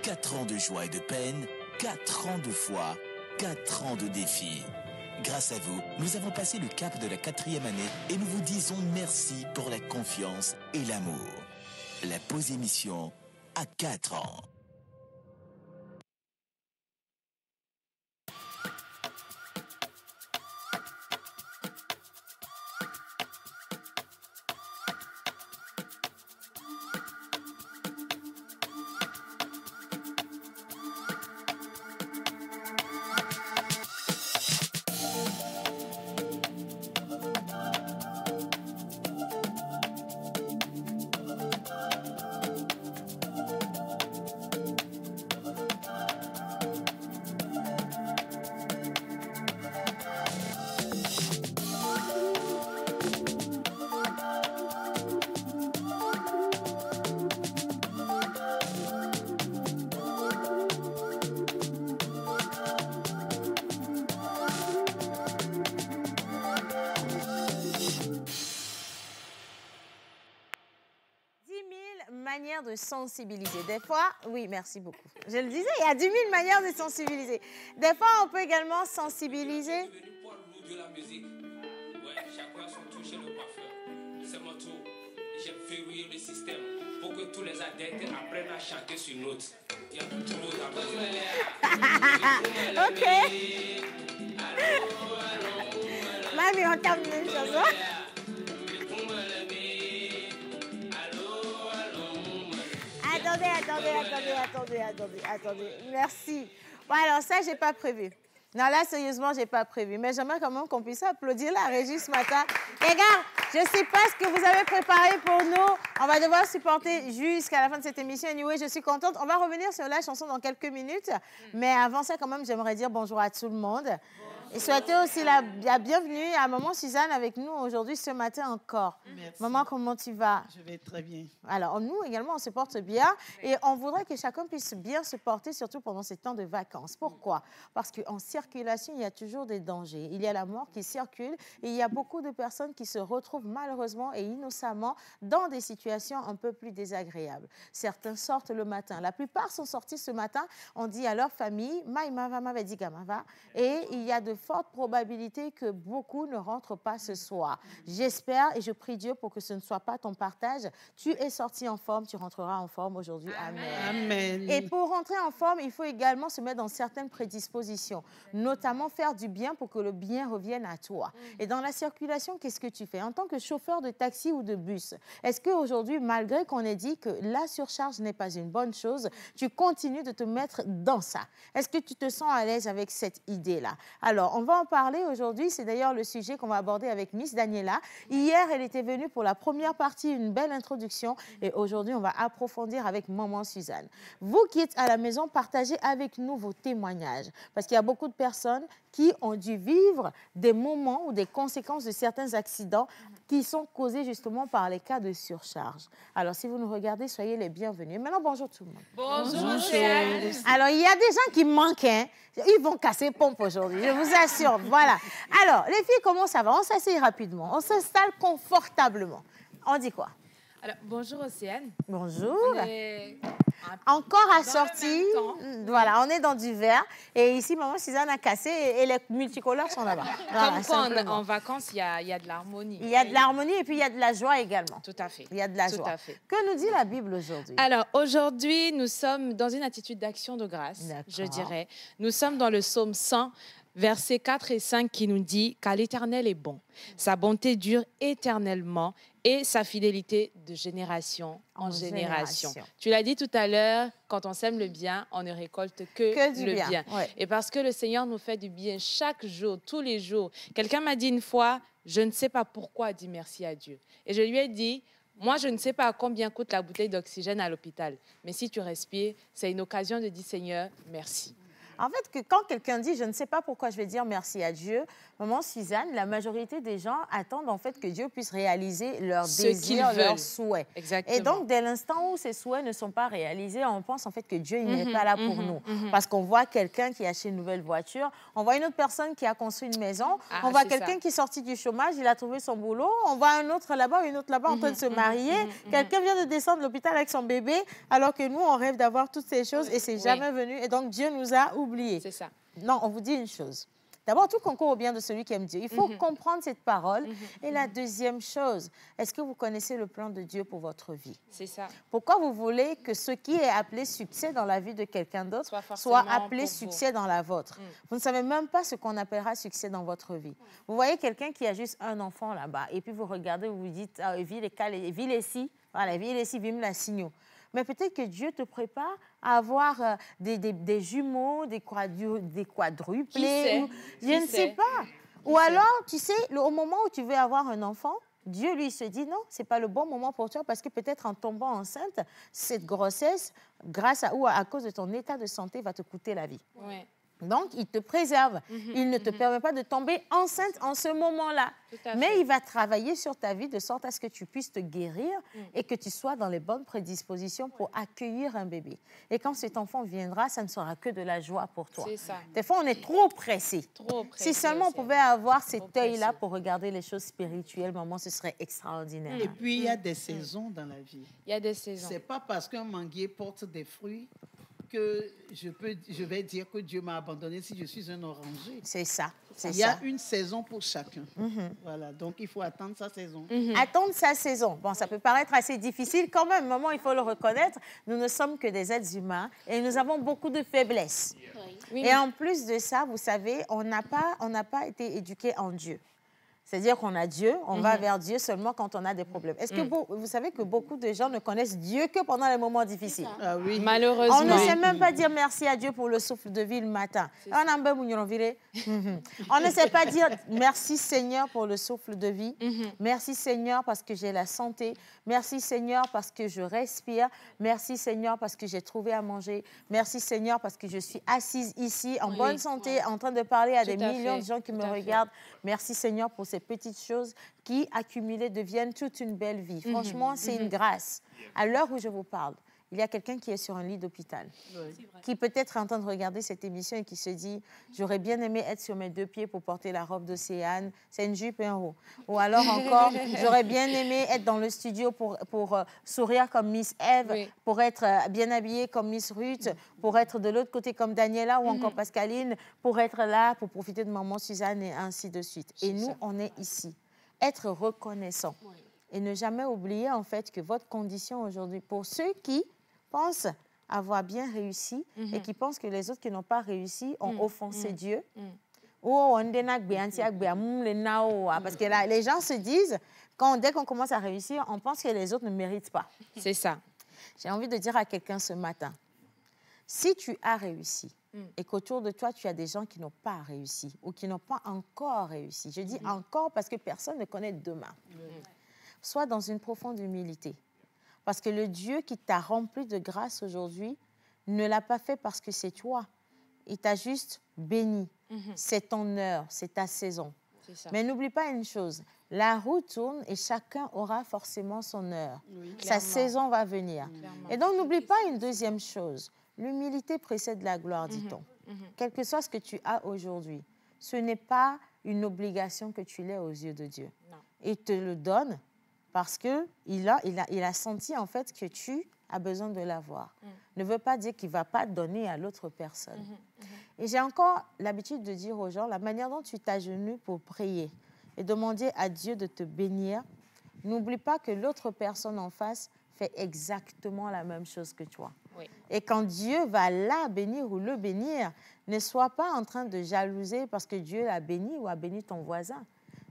4 ans de joie et de peine, 4 ans de foi, 4 ans de défis. Grâce à vous, nous avons passé le cap de la 4e année et nous vous disons merci pour la confiance et l'amour. La pause émission à 4 ans. Manière de sensibiliser. Des fois, oui, merci beaucoup. Je le disais, il y a 10 000 manières de sensibiliser. Des fois, on peut également sensibiliser. De la musique. Ouais, chacun son touche et le parfum. C'est mon tour. J'ai verrouillé le système pour que tous les adeptes apprennent à chanter sur note. Il y a tout le monde à Ok. Mamie, on termine une chanson. Attendez. Merci. Bon, alors ça, j'ai pas prévu. Non, là, sérieusement, j'ai pas prévu. Mais j'aimerais quand même qu'on puisse applaudir la régie ce matin. Les gars, je sais pas ce que vous avez préparé pour nous. On va devoir supporter jusqu'à la fin de cette émission. Anyway, je suis contente. On va revenir sur la chanson dans quelques minutes. Mais avant ça, quand même, j'aimerais dire bonjour à tout le monde. Et souhaiter aussi la bienvenue à Maman Suzanne avec nous aujourd'hui, ce matin encore. Merci. Maman, comment tu vas? Je vais très bien. Alors, nous également, on se porte bien. Et on voudrait que chacun puisse bien se porter, surtout pendant ces temps de vacances. Pourquoi? Parce qu'en circulation, il y a toujours des dangers. Il y a la mort qui circule et il y a beaucoup de personnes qui se retrouvent malheureusement et innocemment dans des situations un peu plus désagréables. Certains sortent le matin. La plupart sont sortis ce matin. On dit à leur famille, et il y a de fortes probabilités que beaucoup ne rentrent pas ce soir. J'espère et je prie Dieu pour que ce ne soit pas ton partage. Tu es sorti en forme, tu rentreras en forme aujourd'hui. Amen. Amen. Et pour rentrer en forme, il faut également se mettre dans certaines prédispositions, notamment faire du bien pour que le bien revienne à toi. Et dans la circulation, qu'est-ce que tu fais? En tant que chauffeur de taxi ou de bus, est-ce qu'aujourd'hui, malgré qu'on ait dit que la surcharge n'est pas une bonne chose, tu continues de te mettre dans ça? Est-ce que tu te sens à l'aise avec cette idée-là? Alors, on va en parler aujourd'hui. C'est d'ailleurs le sujet qu'on va aborder avec Miss Daniela. Hier, elle était venue pour la première partie, une belle introduction. Et aujourd'hui, on va approfondir avec Maman Suzanne. Vous qui êtes à la maison, partagez avec nous vos témoignages. Parce qu'il y a beaucoup de personnes qui ont dû vivre des moments ou des conséquences de certains accidents qui sont causés justement par les cas de surcharge. Alors, si vous nous regardez, soyez les bienvenus. Maintenant, bonjour tout le monde. Bonjour. Alors, il y a des gens qui manquent, hein. Ils vont casser pompe aujourd'hui, je vous assure. Voilà. Alors, les filles, comment ça va? On s'assied rapidement, on s'installe confortablement. On dit quoi? Alors, bonjour Océane. Bonjour. On est encore dans assorti. le même temps. Voilà, on est dans du vert. Et ici, Maman Suzanne a cassé et les multicolores sont là-bas. Voilà, Comme quoi, simplement. en vacances, il y a de l'harmonie. Il y a de l'harmonie et puis il y a de la joie également. Tout à fait. Il y a de la Tout joie. à fait. Que nous dit la Bible aujourd'hui? Alors, aujourd'hui, nous sommes dans une attitude d'action de grâce, je dirais. Nous sommes dans le psaume 100, versets 4 et 5 qui nous dit « Car l'Éternel est bon, sa bonté dure éternellement et sa fidélité de génération en génération. » Tu l'as dit tout à l'heure, quand on sème le bien, on ne récolte que du le bien. bien. Ouais. Et parce que le Seigneur nous fait du bien chaque jour, tous les jours. Quelqu'un m'a dit une fois, je ne sais pas pourquoi dire merci à Dieu. Et je lui ai dit, moi, je ne sais pas combien coûte la bouteille d'oxygène à l'hôpital. Mais si tu respires, c'est une occasion de dire, Seigneur, merci. En fait, que quand quelqu'un dit « je ne sais pas pourquoi je vais dire merci à Dieu », maman Suzanne, la majorité des gens attendent en fait que Dieu puisse réaliser leurs désirs, leurs souhaits. Exactement. Et donc, dès l'instant où ces souhaits ne sont pas réalisés, on pense en fait que Dieu n'est pas là pour nous. Parce qu'on voit quelqu'un qui a acheté une nouvelle voiture, on voit une autre personne qui a construit une maison, on voit quelqu'un qui est sorti du chômage, il a trouvé son boulot, on voit un autre là-bas, une autre là-bas en train de se marier, quelqu'un vient de descendre de l'hôpital avec son bébé, alors que nous, on rêve d'avoir toutes ces choses et c'est jamais venu. Et donc, Dieu nous a oubliés. C'est ça. Non, on vous dit une chose. D'abord, tout concourt au bien de celui qui aime Dieu. Il faut comprendre cette parole. Et la deuxième chose, est-ce que vous connaissez le plan de Dieu pour votre vie? C'est ça. Pourquoi vous voulez que ce qui est appelé succès dans la vie de quelqu'un d'autre soit appelé succès dans la vôtre? Vous ne savez même pas ce qu'on appellera succès dans votre vie. Vous voyez quelqu'un qui a juste un enfant là-bas et puis vous regardez, vous vous dites, ah, ville ici, voilà, ville ici, vime la signaux. Mais peut-être que Dieu te prépare à avoir des jumeaux, des quadruplés. Qui sait? Je ne sais pas. Ou alors, tu sais, au moment où tu veux avoir un enfant, Dieu, lui, se dit non, ce n'est pas le bon moment pour toi parce que peut-être en tombant enceinte, cette grossesse, grâce à ou à cause de ton état de santé, va te coûter la vie. Ouais. Donc, il te préserve. Il ne te permet pas de tomber enceinte en ce moment-là. Mais il va travailler sur ta vie de sorte à ce que tu puisses te guérir et que tu sois dans les bonnes prédispositions pour accueillir un bébé. Et quand cet enfant viendra, ça ne sera que de la joie pour toi. C'est ça. Des fois, on est trop pressé. Trop pressé. Si seulement on pouvait avoir cet œil-là pour regarder les choses spirituelles, maman, ce serait extraordinaire. Et puis, il y a des saisons dans la vie. Il y a des saisons. C'est pas parce qu'un manguier porte des fruits que je vais dire que Dieu m'a abandonné si je suis un oranger. C'est ça. Il y a une saison pour chacun. Voilà, donc il faut attendre sa saison. Attendre sa saison. Bon, ça peut paraître assez difficile quand même. Maman, il faut le reconnaître. Nous ne sommes que des êtres humains et nous avons beaucoup de faiblesses. Oui. Et en plus de ça, vous savez, on n'a pas été éduqués en Dieu. C'est-à-dire qu'on a Dieu, on va vers Dieu seulement quand on a des problèmes. Est-ce que vous savez que beaucoup de gens ne connaissent Dieu que pendant les moments difficiles? Ah oui. Malheureusement. On ne sait même pas dire merci à Dieu pour le souffle de vie le matin. On ne sait pas dire merci Seigneur pour le souffle de vie. Merci Seigneur parce que j'ai la santé. Merci Seigneur parce que je respire. Merci Seigneur parce que j'ai trouvé à manger. Merci Seigneur parce que je suis assise ici en bonne santé, en train de parler à des millions de gens qui me regardent. Merci Seigneur pour ces petites choses qui, accumulées, deviennent toute une belle vie. Franchement, c'est une grâce. À l'heure où je vous parle, il y a quelqu'un qui est sur un lit d'hôpital, qui peut-être est en train de regarder cette émission et qui se dit « J'aurais bien aimé être sur mes deux pieds pour porter la robe d'Océane, c'est une jupe et un haut. » Ou alors encore « J'aurais bien aimé être dans le studio pour sourire comme Miss Eve, pour être bien habillée comme Miss Ruth, pour être de l'autre côté comme Daniela ou encore Pascaline, pour être là, pour profiter de maman Suzanne et ainsi de suite. » Et nous, on est ici. Être reconnaissant et ne jamais oublier en fait que votre condition aujourd'hui, pour ceux qui pensent avoir bien réussi et qui pensent que les autres qui n'ont pas réussi ont offensé Dieu. Parce que là, les gens se disent, dès qu'on commence à réussir, on pense que les autres ne méritent pas. C'est ça. J'ai envie de dire à quelqu'un ce matin, si tu as réussi et qu'autour de toi, tu as des gens qui n'ont pas réussi ou qui n'ont pas encore réussi, je dis encore parce que personne ne connaît demain, sois dans une profonde humilité. Parce que le Dieu qui t'a rempli de grâce aujourd'hui ne l'a pas fait parce que c'est toi. Il t'a juste béni. C'est ton heure, c'est ta saison. Mais n'oublie pas une chose, la roue tourne et chacun aura forcément son heure. Sa saison va venir. Et donc n'oublie pas une deuxième chose, l'humilité précède la gloire, dit-on. Quel que soit ce que tu as aujourd'hui, ce n'est pas une obligation que tu l'aies aux yeux de Dieu. Il te le donne parce qu'il a senti en fait que tu as besoin de l'avoir. Ne veut pas dire qu'il ne va pas donner à l'autre personne. Et j'ai encore l'habitude de dire aux gens, la manière dont tu t'agenouilles pour prier et demander à Dieu de te bénir, n'oublie pas que l'autre personne en face fait exactement la même chose que toi. Et quand Dieu va la bénir ou le bénir, ne sois pas en train de jalouser parce que Dieu l'a béni ou a béni ton voisin.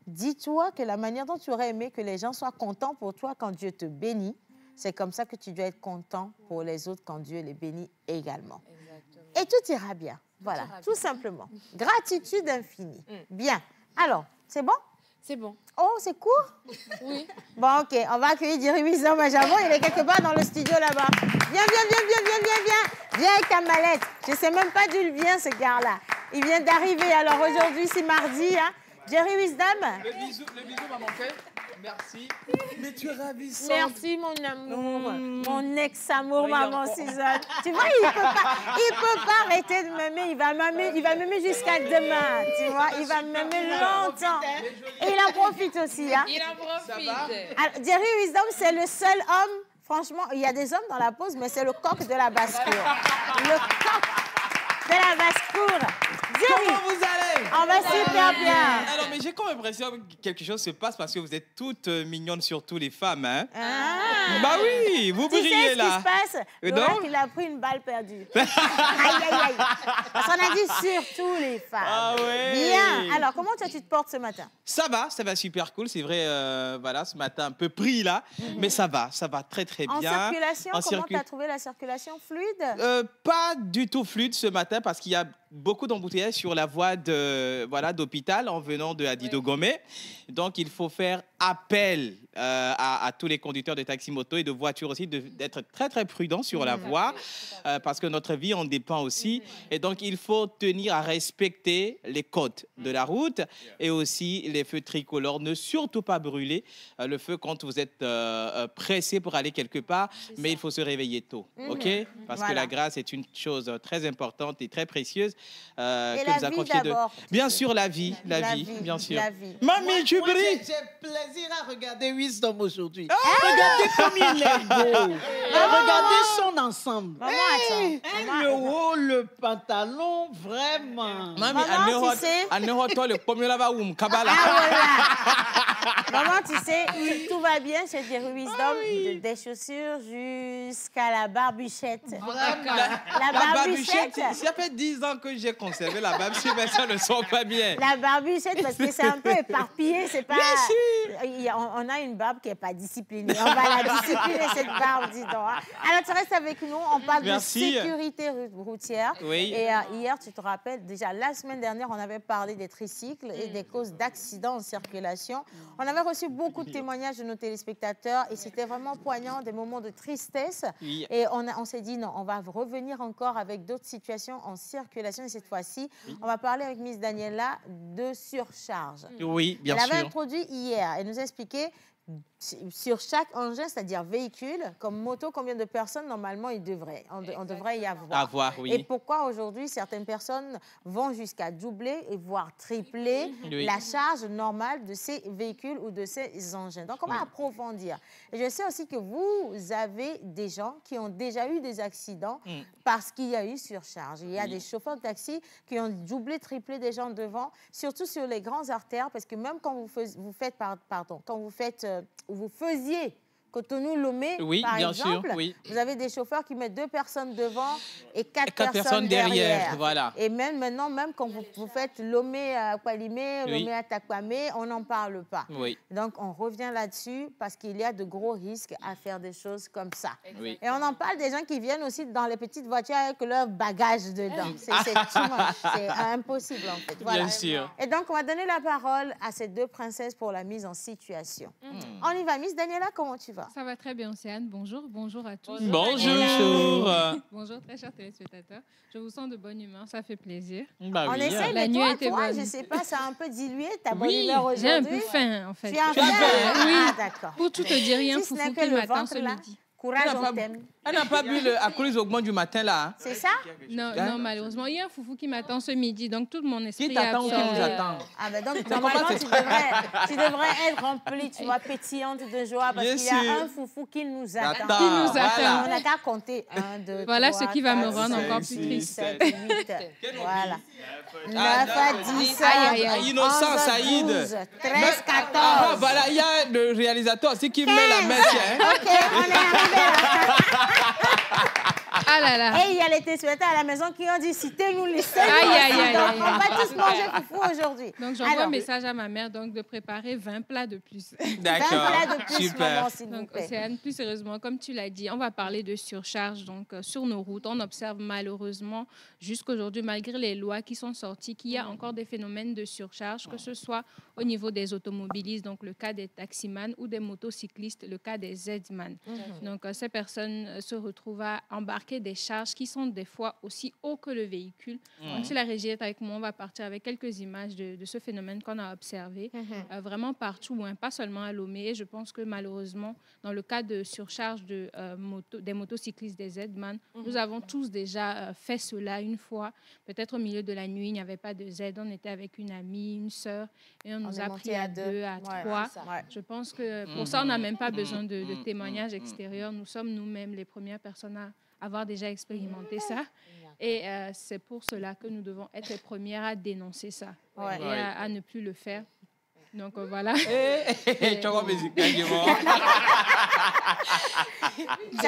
Dis-toi que la manière dont tu aurais aimé que les gens soient contents pour toi quand Dieu te bénit, c'est comme ça que tu dois être content pour les autres quand Dieu les bénit également. Exactement. Et tout ira bien. Voilà, tout simplement. Gratitude infinie. Bien. Alors, c'est bon? C'est bon. Oh, c'est court? Oui. Bon, ok, on va accueillir Jerry Wisdom à Javon. Il est quelque part dans le studio là-bas. Viens. Viens avec ta mallette. Je ne sais même pas d'où il vient, ce gars-là. Il vient d'arriver. Alors aujourd'hui, c'est mardi. Hein. Jerry Wisdom. Le bisou m'a manqué. Merci. Mais tu es ravissante. Merci, mon amour. Mon ex-amour, maman Suzanne. Tu vois, il peut pas arrêter de m'aimer. Il va m'aimer jusqu'à demain. Tu vois, il va m'aimer longtemps. Et il en profite aussi. Hein. Il en profite. Alors, Jerry Wisdom, c'est le seul homme, franchement, il y a des hommes dans la pause, mais c'est le coq de la basse-cour. Le coq de la basse-cour. Jerry, comment vous allez? On va super bien. Alors, mais j'ai comme l'impression que quelque chose se passe parce que vous êtes toutes mignonnes, surtout les femmes. Hein? Ah. Bah oui, vous brillez tu sais là. Ce qui se passe? Laura, il a pris une balle perdue. Aïe. Parce qu'on a dit surtout les femmes. Ah ouais. Bien. Alors, comment tu te portes ce matin? Ça va super cool. C'est vrai, voilà, ce matin un peu pris là. Mais ça va très bien. En circulation, comment tu as trouvé la circulation fluide? Pas du tout fluide ce matin parce qu'il y a beaucoup d'embouteillages sur la voie d'hôpital en venant de Adido-Gomé. Donc, il faut faire appel à tous les conducteurs de taxi-moto et de voitures aussi d'être très prudents sur la voie parce que notre vie en dépend aussi. Et donc, il faut tenir à respecter les codes de la route et aussi les feux tricolores. Ne surtout pas brûler le feu quand vous êtes pressé pour aller quelque part, mais il faut se réveiller tôt, ok? Parce que la grâce est une chose très importante et très précieuse que vous a confiée de... Bien sûr, la vie, bien sûr. Mamie, tu brilles. J'ai plaisir à regarder Wisdom aujourd'hui. Regardez comme il est beau. Regardez son ensemble. Le haut, le pantalon, vraiment. Mamie, toi le premier là-bas où Maman, tu sais, tout va bien chez Jerry Wisdom, des chaussures jusqu'à la barbichette. La barbichette. Ça fait 10 ans que j'ai conservé la barbichette, mais ça ne sent pas bien. La barbichette, parce que c'est un peu éparpillé, c'est pas... On a une barbe qui n'est pas disciplinée. On va la discipliner, cette barbe, dis donc. Alors, tu restes avec nous, on parle de sécurité routière. Oui. Et hier, tu te rappelles, déjà, la semaine dernière, on avait parlé des tricycles et des causes d'accidents en circulation. On avait reçu beaucoup de témoignages de nos téléspectateurs et c'était vraiment poignant, des moments de tristesse. Oui. Et on s'est dit, non, on va revenir encore avec d'autres situations en circulation. Et cette fois-ci, on va parler avec Miss Daniela de surcharge. Oui, bien sûr. Elle avait introduit hier. Elle nous a expliqué sur chaque engin, c'est-à-dire véhicule, comme moto, combien de personnes normalement on devrait y avoir. Oui. Et pourquoi aujourd'hui certaines personnes vont jusqu'à doubler et voire tripler la charge normale de ces véhicules ou de ces engins. Donc on va approfondir. Et je sais aussi que vous avez des gens qui ont déjà eu des accidents parce qu'il y a eu surcharge. Il y a des chauffeurs de taxi qui ont doublé, triplé des gens devant, surtout sur les grandes artères, parce que même quand vous faisiez Cotonou-Lomé, par exemple, vous avez des chauffeurs qui mettent 2 personnes devant et 4 personnes derrière. Voilà. Et même maintenant, même quand vous faites Lomé à Kwalimé, Lomé à Takwame, on n'en parle pas. Oui. Donc, on revient là-dessus parce qu'il y a de gros risques à faire des choses comme ça. Oui. Et on en parle des gens qui viennent aussi dans les petites voitures avec leur bagage dedans. C'est impossible, en fait. Voilà. Bien sûr. Et donc, on va donner la parole à ces 2 princesses pour la mise en situation. On y va. Miss Daniela, comment tu vas? Ça va très bien, Océane. Bonjour à tous. Bonjour. Bonjour, très chers téléspectateurs. Je vous sens de bonne humeur, ça fait plaisir. On essaie, mais toi, je ne sais pas, ça a un peu dilué ta bonne humeur aujourd'hui. J'ai un peu faim, en fait. Tu as faim? Oui, d'accord. Pour tout te dire, il y a un foufou qui m'attend ce midi. Courage, on t'aime. Elle n'a pas bu à cause augmente du matin, là. Hein? C'est ça? Non, malheureusement. Il y a un foufou qui m'attend ce midi, donc tout mon esprit qui t'attend ou qui nous attend? Ah, ben donc, normalement, tu devrais être remplie, tu vois, pétillante de joie, parce qu'il y a un foufou qui nous attend. Qui nous attend. On n'a qu'à compter. 1, 2, voilà 3, ce qui va 4, me rendre 5, encore plus 6, triste. 7, 8. Voilà. 9 à 10, Innocent, 11, Saïd. 12, 13, 14. Ah, voilà, il y a le réalisateur aussi qui met la main. OK, on est arrivé là. Ah là là. Et il y a les téléspectateurs à la maison qui ont dit, citez-nous les seuls. Aïe. On va tous manger foufou aujourd'hui. Donc, j'envoie un message à ma mère donc, de préparer 20 plats de plus. 20 plats de plus, super. maman, s'il vous Donc, plaît. Océane, plus sérieusement, comme tu l'as dit, on va parler de surcharge. Donc, sur nos routes, on observe malheureusement, jusqu'aujourd'hui, malgré les lois qui sont sorties, qu'il y a encore des phénomènes de surcharge, que ce soit au niveau des automobilistes, donc le cas des taximans, ou des motocyclistes, le cas des Z-man. Donc, ces personnes se retrouvent à embarquer des charges qui sont des fois aussi hauts que le véhicule. Donc, si la régie est avec moi, on va partir avec quelques images de ce phénomène qu'on a observé vraiment partout, hein, pas seulement à Lomé. Et je pense que malheureusement, dans le cas de surcharge des motocyclistes, des Z-man, nous avons tous déjà fait cela une fois. Peut-être au milieu de la nuit, il n'y avait pas de Z. On était avec une amie, une sœur, et on nous a pris à 2, à 3. Je pense que pour ça, on n'a même pas besoin de témoignages extérieurs. Nous sommes nous-mêmes les premières personnes à avoir déjà expérimenté ça. Et c'est pour cela que nous devons être les premières à dénoncer ça et à ne plus le faire. Donc voilà. Ça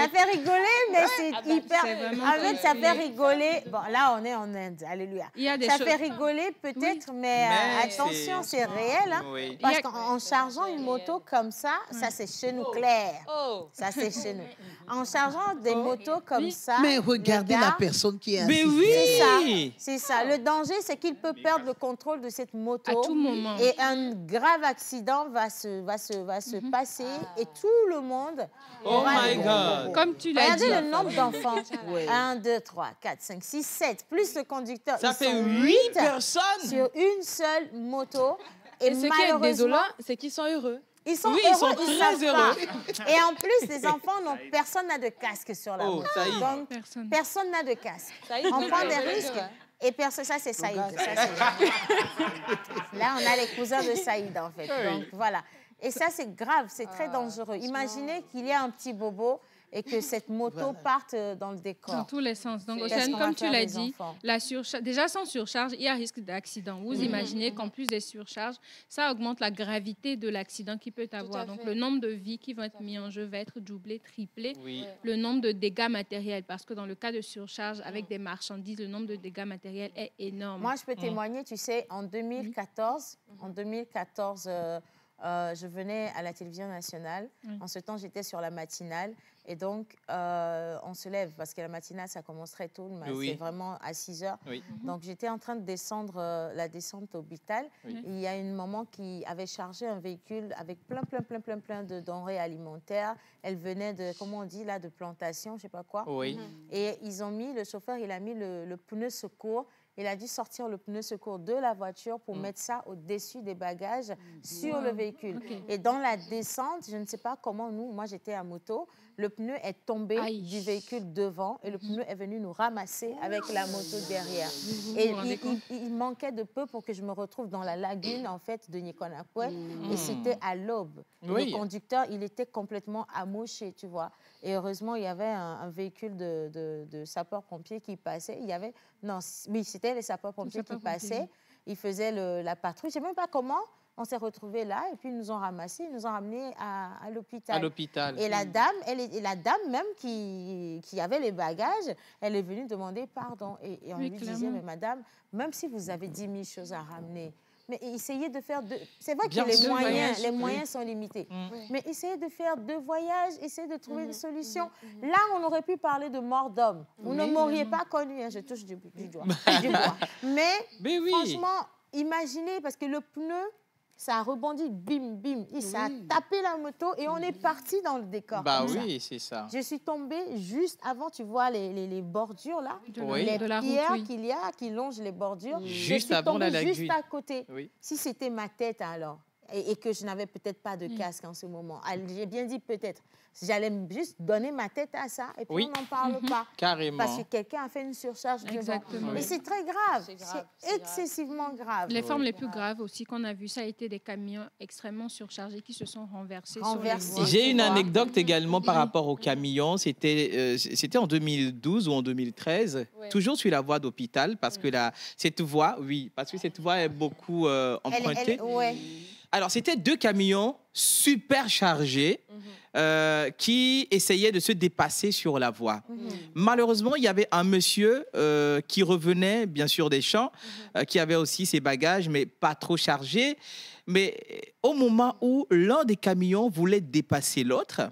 fait rigoler, mais c'est hyper. En fait, ça fait rigoler. Bon, là, on est en Inde. Alléluia. Ça fait rigoler peut-être, mais attention, c'est réel. Hein, parce qu'en chargeant une moto comme ça, ça c'est chez nous clair. Ça c'est chez nous. En chargeant des motos comme ça. Mais regardez la personne qui est assise. Mais oui! C'est ça. Le danger, c'est qu'il peut perdre le contrôle de cette moto. À tout moment. Et un grave accident va se passer et tout le monde. Oh my God! Comme tu l'as dit. Regardez le nombre d'enfants. 1, 2, 3, 4, 5, 6, 7. Plus le conducteur. Ça fait 8 personnes sur une seule moto. Et ce qui est désolant, c'est qu'ils sont heureux. Ils sont Oui, heureux, ils sont très heureux. Et en plus, les enfants, personne n'a de casque sur la moto. Saïd. Donc, personne n'a de casque. On prend des risques. Et personne, ça, c'est Saïd. Là, on a les cousins de Saïd, en fait. Donc, voilà. Et ça, c'est grave, c'est très dangereux. Imaginez qu'il y a un petit bobo et que cette moto parte dans le décor. Dans tous les sens. Donc, Océane, comme tu l'as dit, déjà sans surcharge, il y a risque d'accident. Vous imaginez qu'en plus des surcharges, ça augmente la gravité de l'accident qu'il peut avoir. Donc, le nombre de vies qui vont être mis en jeu va être doublé, triplé. Le nombre de dégâts matériels, parce que dans le cas de surcharge avec des marchandises, le nombre de dégâts matériels est énorme. Moi, je peux témoigner, tu sais, en 2014, je venais à la télévision nationale. En ce temps, j'étais sur la matinale. Et donc, on se lève parce que la matinale, ça commence très tôt. C'est vraiment à 6 heures. Donc, j'étais en train de descendre la descente hôpital. Il y a une maman qui avait chargé un véhicule avec plein de denrées alimentaires. Elle venait de, comment on dit là, de plantation, je ne sais pas quoi. Et le chauffeur, il a mis le pneu secours. Il a dû sortir le pneu secours de la voiture pour mettre ça au-dessus des bagages sur le véhicule. Et dans la descente, je ne sais pas comment moi j'étais à moto, le pneu est tombé du véhicule devant et le pneu est venu nous ramasser avec la moto derrière. Et il manquait de peu pour que je me retrouve dans la lagune en fait de Nikonakwe et c'était à l'aube. Le conducteur, il était complètement amoché, tu vois. Et heureusement, il y avait un véhicule de sapeurs-pompiers qui passait. C'était les sapeurs-pompiers qui passaient. Ils faisaient la patrouille. Je ne sais même pas comment. On s'est retrouvés là et puis ils nous ont ramassés, ils nous ont ramenés à l'hôpital. Et la dame même qui avait les bagages, elle est venue demander pardon. Et on lui disait, mais madame, même si vous avez 10 000 choses à ramener, mais essayez de faire deux... C'est vrai que les moyens sont limités. Mais essayez de faire 2 voyages, essayez de trouver une solution. Là, on aurait pu parler de mort d'homme. Vous ne m'auriez pas connu, hein, je touche du bois. Mais franchement, imaginez, parce que le pneu, ça a rebondi, bim, bim. Ça a tapé la moto et on est parti dans le décor. C'est ça. Je suis tombée juste avant, tu vois, les bordures là. Les de la pierres route, qu'il y a, qui longent les bordures. Juste je suis avant tombée la lagune. juste à côté. Si c'était ma tête alors, et que je n'avais peut-être pas de casque en ce moment, j'ai bien dit peut-être. J'allais juste donner ma tête à ça et puis on n'en parle pas. Carrément. Parce que quelqu'un a fait une surcharge devant. Et c'est très grave. C'est excessivement grave. Les formes les plus graves aussi qu'on a vues, ça a été des camions extrêmement surchargés qui se sont renversés sur les voies. J'ai une anecdote également par rapport aux camions. C'était en 2012 ou en 2013, toujours sur la voie d'hôpital, parce que cette voie est beaucoup empruntée. Alors, c'était 2 camions super chargés qui essayaient de se dépasser sur la voie. Malheureusement, il y avait un monsieur qui revenait, bien sûr, des champs, qui avait aussi ses bagages, mais pas trop chargés. Mais au moment où l'un des camions voulait dépasser l'autre,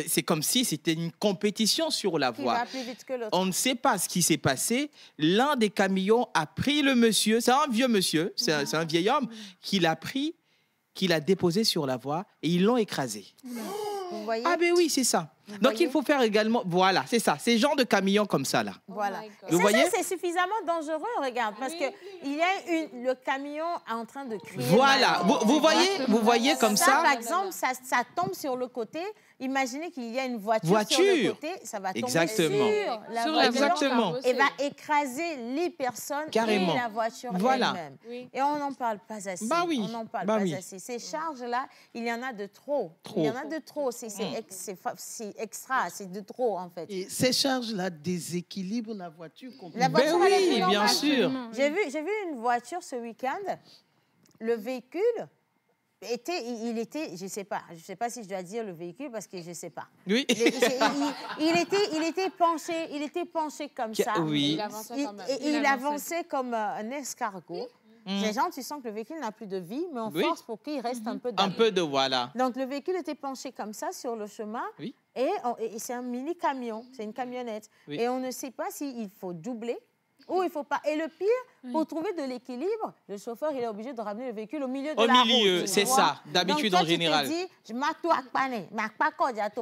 c'est comme si c'était une compétition sur la voie. Qui va plus vite que l'autre. On ne sait pas ce qui s'est passé. L'un des camions a pris le monsieur, c'est un vieux monsieur, c'est un vieil homme, qui l'a pris, qui l'a déposé sur la voie et ils l'ont écrasé. Vous voyez? Ah ben oui, c'est ça. Donc il faut faire également, voilà, c'est ça, ces genres de camions comme ça là. Voilà. Vous voyez? C'est suffisamment dangereux, regarde, parce que il y a le camion en train de crier. Voilà, vous voyez comme ça. Par exemple, ça tombe sur le côté. Imaginez qu'il y a une voiture sur le côté, ça va tomber Exactement. sur la Sur voiture Exactement. et va écraser les personnes Carrément. et la voiture Voilà. elle-même. Oui. Et on n'en parle pas assez. Bah oui. On n'en parle Bah pas oui. assez. Ces charges-là, il y en a de trop. Trop. Il y en a de trop. C'est extra, c'est de trop en fait. Et ces charges-là déséquilibrent la voiture La complètement. voiture, Ben elle est oui, plus bien normale. sûr. J'ai vu une voiture ce week-end. Le véhicule il était, je sais pas si je dois dire le véhicule parce que je sais pas. Oui. Il était penché comme ça. Oui. Il avançait quand même. Il avançait comme un escargot. Les gens, tu sens que le véhicule n'a plus de vie, mais on Oui. force pour qu'il reste un peu Un d'allure. peu de voilà. Donc, le véhicule était penché comme ça sur le chemin. Oui. Et c'est un mini-camion, c'est une camionnette. Oui. Et on ne sait pas s'il faut doubler ou il ne faut pas. Et le pire, pour trouver de l'équilibre, le chauffeur, il est obligé de ramener le véhicule au milieu de Au la route. milieu, tu c'est vois. ça, d'habitude Donc, en général. Tu te dis, je m'attouaque pas,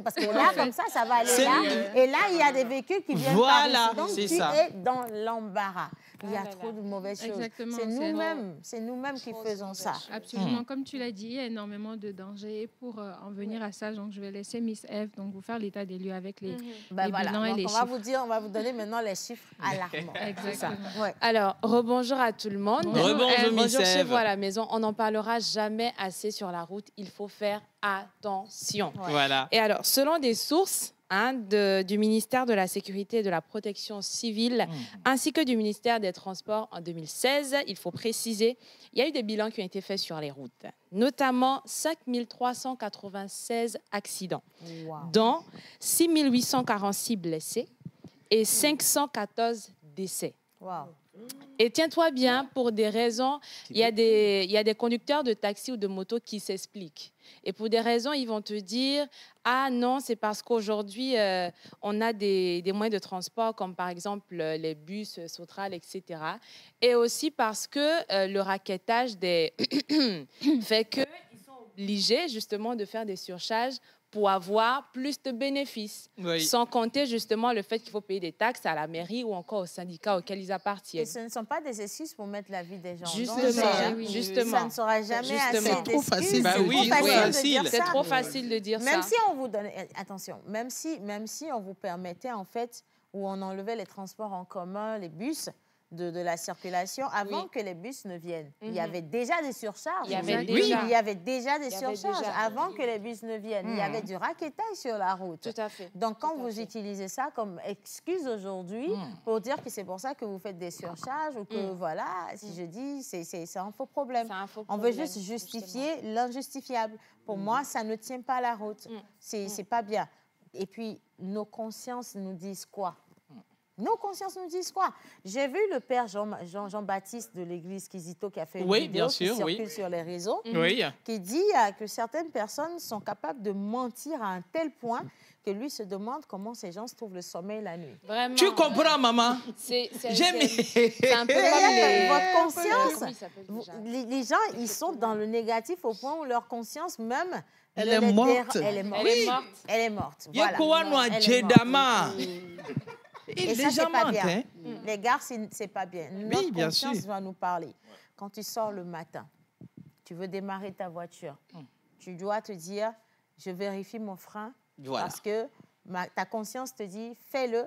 parce que là, comme ça va aller C'est- là. Et là, il y a des véhicules qui viennent Voilà, par ici. c'est Donc, tu ça. es dans l'embarras. Il y a Ah là trop là. de mauvaises choses. Exactement, C'est nous-mêmes qui faisons ça. Absolument, comme tu l'as dit, il y a énormément de dangers. Et pour en venir à ça, donc, je vais laisser Miss Eve donc, vous faire l'état des lieux avec les Ben voilà. bilans et Donc, les on va chiffres. vous dire, on va vous donner maintenant les chiffres alarmants. Exactement. Ouais. Alors, rebonjour à tout le monde. Rebonjour, Miss Bonjour chez Ève. vous à la maison. On n'en parlera jamais assez sur la route. Il faut faire attention. Voilà. Et alors, selon des sources du ministère de la Sécurité et de la Protection civile, ainsi que du ministère des Transports en 2016, il faut préciser, il y a eu des bilans qui ont été faits sur les routes, notamment 5 396 accidents, dont 6 846 blessés et 514 décès. Wow. Et tiens-toi bien, pour des raisons, il y a des conducteurs de taxi ou de moto qui s'expliquent. Et pour des raisons, ils vont te dire, ah non, c'est parce qu'aujourd'hui, on a des moyens de transport comme par exemple les bus, Sotral, etc. Et aussi parce que le raquettage fait qu'ils sont obligés justement de faire des surcharges pour avoir plus de bénéfices. Oui. Sans compter justement le fait qu'il faut payer des taxes à la mairie ou encore au syndicat auquel ils Et appartiennent. ce ne sont pas des excuses pour mettre la vie des gens en Justement, danger. oui. justement. Ça ne sera jamais Justement. assez Trop facile. d'excuses. Bah C'est oui, trop trop facile de facile. dire C'est ça. trop facile de dire Même ça. si on vous donne, attention, même si on vous permettait en fait, où on enlevait les transports en commun, les bus de la circulation, avant Oui. que les bus ne viennent, il y Mhm. avait déjà des surcharges. Il y avait Exactement. déjà. Il y avait déjà des Il y avait surcharges déjà. avant que les bus ne viennent. Il y avait du raquettage sur la route. Tout à fait. Donc, quand Tout à vous fait. utilisez ça comme excuse aujourd'hui pour dire que c'est pour ça que vous faites des surcharges ou que, voilà, si je dis, c'est un faux problème. C'est un faux On veut problème, juste justifier l'injustifiable. Pour moi, ça ne tient pas la route. C'est pas bien. Et puis, nos consciences nous disent quoi? Nos consciences nous disent quoi? J'ai vu le père Jean-Baptiste de l'église Kizito qui a fait une Oui, vidéo bien sûr, qui oui. circule sur les réseaux, Oui. qui dit que certaines personnes sont capables de mentir à un tel point que lui se demande comment ces gens se trouvent le sommeil la nuit. Vraiment. Tu comprends, maman? J'aime. C'est un peu comme C'est-à-dire que votre Comment conscience, il s'appelle vous- déjà les gens, ils sont dans le négatif au point où leur conscience même... Elle ne est les morte. Elle est morte. Elle est morte. Elle est morte. Il y a Voilà. quoi, nous, à Elle est morte. Jedama? Et ça, c'est pas bien. Les gars, c'est pas bien. Notre bien conscience sûr. doit nous parler. Quand tu sors le matin, tu veux démarrer ta voiture, tu dois te dire, je vérifie mon frein Voilà. parce que ta conscience te dit, fais-le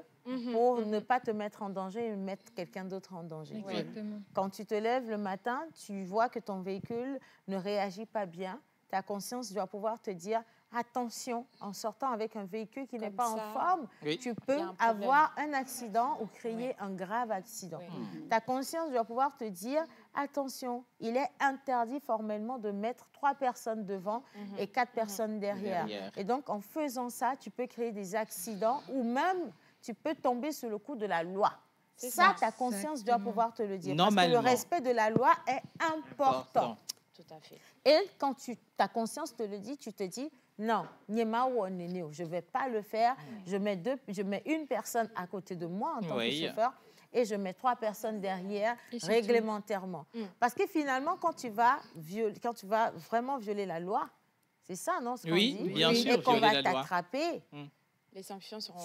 pour ne pas te mettre en danger et mettre quelqu'un d'autre en danger. Exactement. Quand tu te lèves le matin, tu vois que ton véhicule ne réagit pas bien. Ta conscience doit pouvoir te dire, attention, en sortant avec un véhicule qui n'est Comme pas en ça. forme, Oui. tu peux Il y a un problème. avoir un accident ou créer un grave accident. Oui. Ta conscience doit pouvoir te dire, attention, il est interdit formellement de mettre 3 personnes devant et 4 personnes derrière. Et donc, en faisant ça, tu peux créer des accidents ou même tu peux tomber sous le coup de la loi. Ça, ta conscience doit pouvoir te le dire. Parce que le Normalement. respect de la loi est important. Tout à fait. Et quand ta conscience te le dit, tu te dis, non, je ne vais pas le faire. Je mets une personne à côté de moi en tant que chauffeur et je mets 3 personnes derrière Et c'est réglementairement. Parce que finalement, quand tu vas vraiment violer la loi, c'est ça, non, ce qu'on Oui, dit? bien sûr, Et qu'on violer va la loi. t'attraper. Les sanctions seront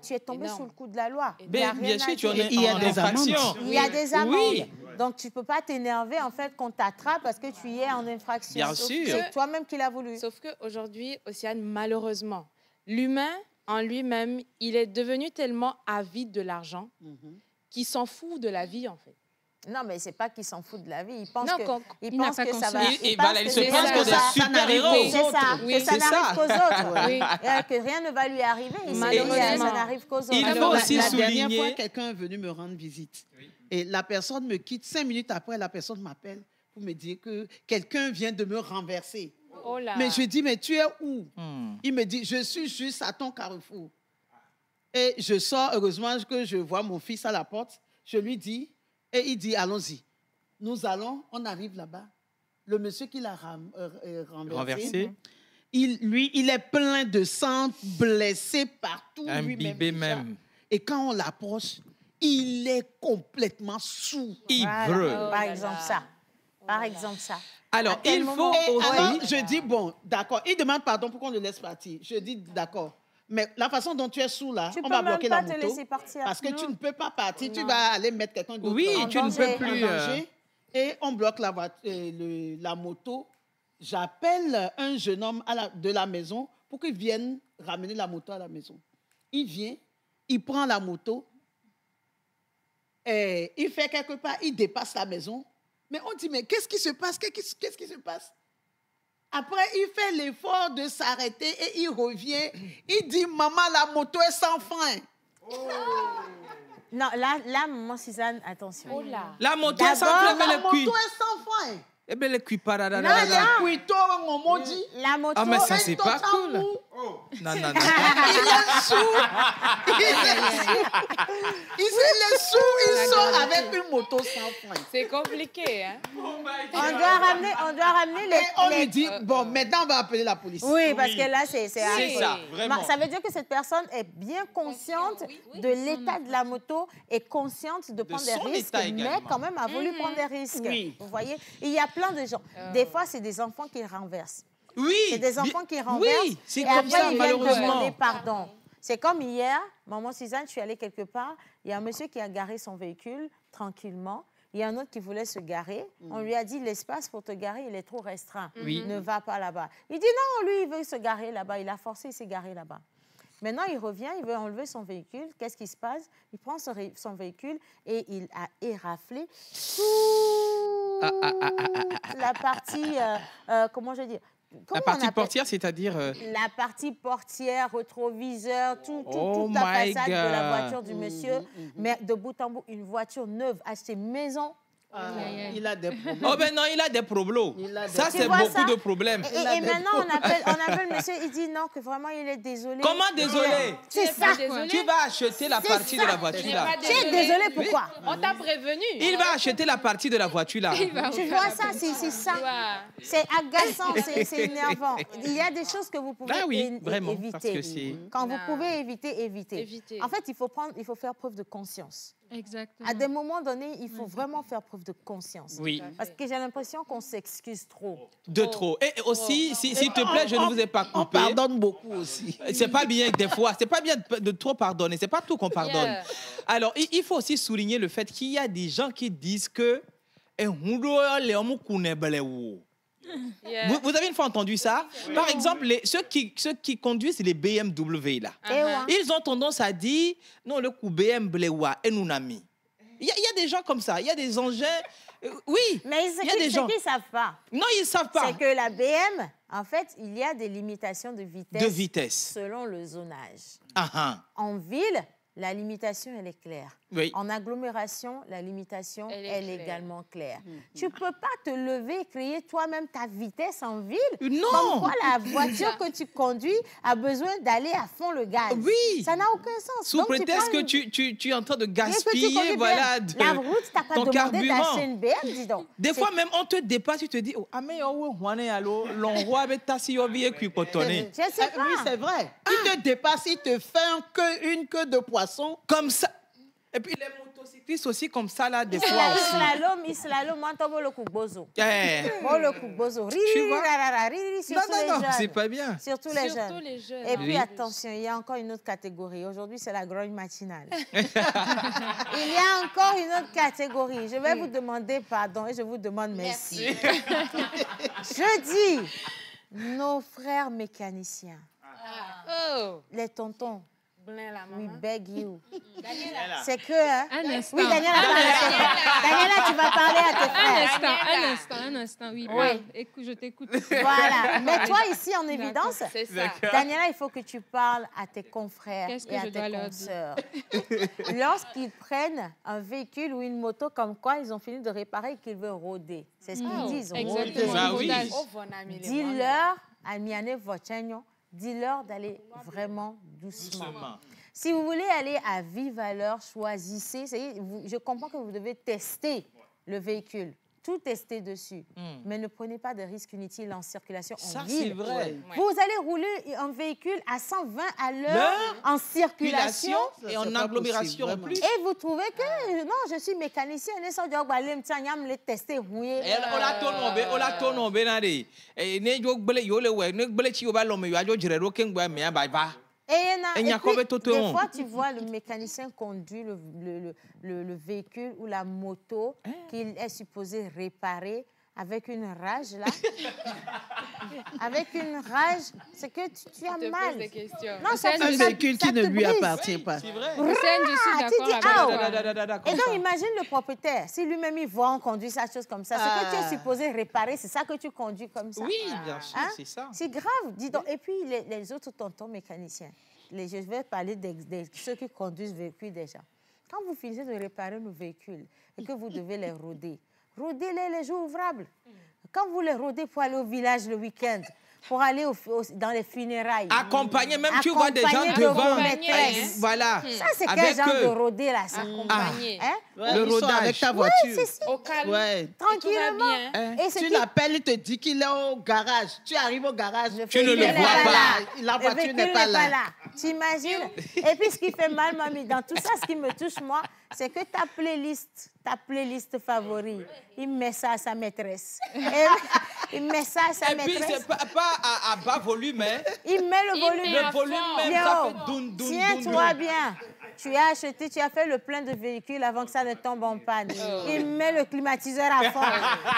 Tu es tombé énormes. sous le coup de la loi. Bien sûr, tu en es Il y a en des infraction. Il y a des amendes. Oui. Donc, tu ne peux pas t'énerver, en fait, qu'on t'attrape parce que tu y es en infraction. Bien sûr. C'est toi-même qui l'as voulu. Sauf qu'aujourd'hui, Océane, malheureusement, l'humain en lui-même, il est devenu tellement avide de l'argent qu'il s'en fout de la vie, en fait. Non, mais c'est pas qu'ils s'en foutent de la vie. Ils pensent Non, que, quand- ils il n'a pensent pas que ça va... conscience. Et pensent voilà, que il se c'est pense ça, que des ça- super-héros. C'est ça, Oui, que ça c'est n'arrive ça. qu'aux autres. Oui. Que rien ne va lui arriver. Il sait Malheureusement. que ça n'arrive qu'aux autres. Il faut Alors, aussi la dernière souligner- fois, quelqu'un est venu me rendre visite. Et la personne me quitte. 5 minutes après, la personne m'appelle pour me dire que quelqu'un vient de me renverser. Oh là. Mais je dis, mais tu es où? Il me dit, je suis juste à ton carrefour. Et je sors, heureusement que je vois mon fils à la porte. Je lui dis, et il dit, allons-y. Nous allons, on arrive là-bas. Le monsieur qui l'a renversé, il est plein de sang, blessé partout. Imbibé lui-même. même. Et quand on l'approche, il est complètement sous. Ivre. Voilà. Par exemple, ça. Par exemple, ça. Alors, À quel il moment- faut Et aussi... alors, je dis, bon, d'accord. Il demande pardon pour qu'on le laisse partir. Je dis, d'accord. Mais la façon dont tu es sous là, Tu on peux va même bloquer pas la te moto. laisser partir. Parce que tu Non. ne peux pas partir. Tu vas aller mettre quelqu'un d'autre Oui, en tu ne danger. peux plus... danger. Et on bloque la moto. J'appelle un jeune homme de la maison pour qu'il vienne ramener la moto à la maison. Il vient, il prend la moto, et il fait quelque part, il dépasse la maison. Mais on dit, mais qu'est-ce qui se passe? Qu'est-ce qui se passe? Après, il fait l'effort de s'arrêter et il revient. Il dit, maman, la moto est sans frein. Non, là, maman Suzanne, attention. Oh là. La moto est sans D'abord, frein, mais La le moto cuit. est sans frein. Eh bien, le cuit, pas là, là, Non, là, non. là. Plutôt, on m'a dit. La moto... Ah, mais ça, est c'est pas totalement cool. mou. Non, non, non. Il est sous. Il est sous. Il sort avec une moto sans frein. C'est compliqué, hein? On doit ramener les... Et on les- lui dit, bon, maintenant, on va appeler la police. Oui, parce que là, c'est C'est affreux. ça, vraiment. Ça veut dire que cette personne est bien consciente de l'état de la moto et consciente de prendre des son risques, état mais également. quand même a voulu prendre des risques. Oui. Vous voyez? Il y a plein de gens. Des fois, c'est des enfants qui renversent. Oui. C'est des enfants qui renversent. Oui, c'est et comme après, ça, ils viennent malheureusement. demander pardon. C'est comme hier, maman Suzanne, je suis allée quelque part, il y a un monsieur qui a garé son véhicule tranquillement. Il y a un autre qui voulait se garer. On lui a dit, l'espace pour te garer, il est trop restreint. Oui. Ne va pas là-bas. Il dit, non, lui, il veut se garer là-bas. Il a forcé, il s'est garé là-bas. Maintenant, il revient, il veut enlever son véhicule. Qu'est-ce qui se passe? Il prend son véhicule et il a éraflé toute la partie, comment je veux dire? La Comment on partie appelle- portière, c'est-à-dire... La partie portière, rétroviseur, Oh toute la my façade de la God. voiture du monsieur. Mais de bout en bout, une voiture neuve, achetée maison. Il a des problèmes. Oh ben non, il a des problèmes. Il a des- Ça, Tu c'est vois beaucoup ça? de problèmes. Et maintenant, on appelle le monsieur, il dit non, que vraiment, il est désolé. Comment désolé? C'est ça. Tu vas acheter la C'est partie ça. de la voiture là. Tu es désolé, pourquoi? On t'a prévenu. Il va acheter la partie de la voiture là. Tu vois ça, c'est ça. Ouais. C'est agaçant, c'est énervant. Il y a des choses que vous pouvez Ah oui, vraiment, éviter. parce que c'est... Quand vous Non. pouvez éviter, évitez. Évitez. En fait, il faut faire preuve de conscience. Exactement. À des moments donnés, il faut vraiment faire preuve de conscience. Oui, Parce que j'ai l'impression qu'on s'excuse trop. de trop. Et aussi, s'il te plaît, je ne vous ai pas On coupé. pardonne beaucoup aussi. C'est pas bien des fois, c'est pas bien de trop pardonner, c'est pas tout qu'on pardonne. Yeah. Alors, il faut aussi souligner le fait qu'il y a des gens qui disent que Yeah. vous avez une fois entendu ça? Par exemple, ceux qui conduisent les BMW là, Et ouais. ils ont tendance à dire non, le coup BMW et nous n'ami. Il y a des gens comme ça, il y a des engins Oui. Mais il y a des ce gens. qu'ils ne savent pas, Non, ils ne savent pas. c'est que la BM, en fait, il y a des limitations de vitesse. De vitesse. Selon le zonage. Ah, ah. En ville, la limitation, elle est claire. Oui. En agglomération, la limitation, elle est claire. également claire. Tu ne peux pas te lever et créer toi-même ta vitesse en ville. Non. Comme quoi la voiture que tu conduis a besoin d'aller à fond le gaz. Oui. Ça n'a aucun sens. Sous Donc, tu prétexte prends que tu es en train de et que tu gaspiller, conduis voilà, bien. La route, tu n'as pas ton demandé carburant. d'acheter une BM, dis donc. Des fois même, on te dépasse, tu te dis, oh, ame yo wane alo, l'enroi avec ta si yo vie qui cotonné. Je ne sais pas. Oui, c'est vrai. Il te dépasse, il te fait une queue de poisson. Comme ça. Et puis les motocyclistes aussi comme ça là, des fois aussi. Il slalom, moi, t'as le coup bozo. Eh. Le coup bozo. Tu vois? Surtout les jeunes. c'est pas bien. Surtout les Surtout jeunes. les jeunes. Et puis Oui. attention, il y a encore une autre catégorie. Aujourd'hui, c'est la grogne matinale. Il y a encore une autre catégorie. Je vais vous demander pardon et je vous demande merci. Je dis, nos frères mécaniciens, Oh. les tontons, Blin la we maman. beg you. C'est que... hein, Un instant. oui, Daniela, Daniela, tu vas parler à tes frères. Un instant, oui. Oui. Parle. Écoute, je t'écoute. Voilà. Mets-toi ici en évidence. C'est ça. Daniela, il faut que tu parles à tes confrères Qu'est-ce que et à je dois tes leur consoeurs. Lorsqu'ils prennent un véhicule ou une moto comme quoi ils ont fini de réparer et qu'ils veulent rôder. C'est ce qu'ils disent. Exactement. Bah oui. Rodage. Oh, bon ami, les Dis-leur, à Miane Vochenyo, dis-leur d'aller vraiment doucement. Si vous voulez aller à vive allure, choisissez. Je comprends que vous devez tester le véhicule. Tout tester dessus. Mais ne prenez pas de risques inutiles en circulation Ça, en c'est ville. vrai. Vous allez rouler un véhicule à 120 à l'heure en circulation. Et c'est en pas agglomération en possible, plus. Et vous trouvez que non, je suis mécanicien, je suis tester. On la tourne en benade. Et ne yo gbele yo le we, ne gbele chi yo ba lo me yo ajo jire ro ken gba me ba ba. Et y a puis, combien de des tontons? fois, tu vois le mécanicien conduit le véhicule ou la moto qu'il est supposé réparer avec une rage, là. Avec une rage, c'est que tu as te mal. pose des questions. Non, ça, Un véhicule qui ne lui appartient pas. C'est vrai. Hussein, je suis Ah, tu d'accord dis, avec ah, toi. Et donc, imagine le propriétaire. Si lui-même, il voit, on conduit sa chose comme ça. Ce que tu es supposé réparer, c'est ça que tu conduis comme ça. Oui, bien sûr, Hein? c'est ça. C'est grave, dis donc. Et puis, les autres tontons mécaniciens. Je vais parler de ceux qui conduisent véhicules déjà. Quand vous finissez de réparer nos véhicules et que vous devez les rôder, rodez-les les jours ouvrables. Quand vous les rôdez pour aller au village le week-end, pour aller dans les funérailles. Accompagner, même tu vois des gens Accompagner de devant. vos maîtresses. Voilà. Ça, c'est quel Avec genre eux. de rôder, là, ça? Accompagné. Hein? Ouais, Le ils sont rodage. avec ta Oui, voiture. c'est ça. Au calme. Ouais. Tranquillement. bien. Hein? Et c'est Tu l'appelles, il te dit qu'il est au garage. Tu arrives au garage. Tu ne le véhicule vois n'est pas. là. La Le voiture véhicule n'est pas là. T'imagines? Et puis, ce qui fait mal, mamie, dans tout ça, ce qui me touche, moi, c'est que ta playlist favori, il met ça à sa maîtresse. Il met ça à sa Et puis, maîtresse. c'est pas à bas volume, hein. Il met le volume. met à Le volume fond. même, Yo, ça fait doun, doun, tiens-toi doun. bien. Tu as acheté, tu as fait le plein de véhicules avant que ça ne tombe en panne. Il met le climatiseur à fond.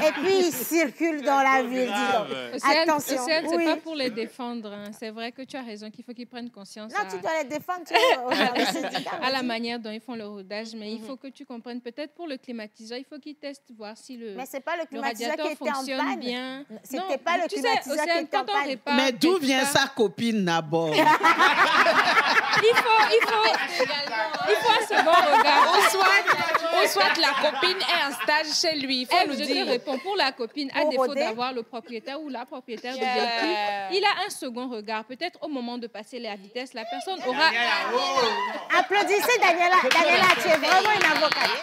Et puis, il circule dans la ville. Dis donc. Attention. Océane, c'est Oui. pas pour les défendre. Hein. C'est vrai que tu as raison qu'il faut qu'ils prennent conscience Non, tu dois les défendre. Tu vois, le syndicat, à la vas-y. manière dont ils font le rodage. Mais il faut que tu comprennes, peut-être pour le climatiseur, il faut qu'ils testent, voir si le Mais c'est pas le climatiseur qui radiateur était en fonctionne panne. bien. C'était Non, pas le tu sais, climatiseur qui Océane, était en quand on panne. répare Mais d'où quelque vient part, sa copine d'abord? Il faut un second regard. Ou soit la copine est en stage chez lui. Il faut nous Je te dire. réponds, pour la copine, à Pour défaut rôder. d'avoir le propriétaire ou la propriétaire de Yeah. véhicule, il a un second regard. Peut-être au moment de passer la vitesse, la personne aura... Applaudissez Daniela. Daniela, tu es vraiment une avocate.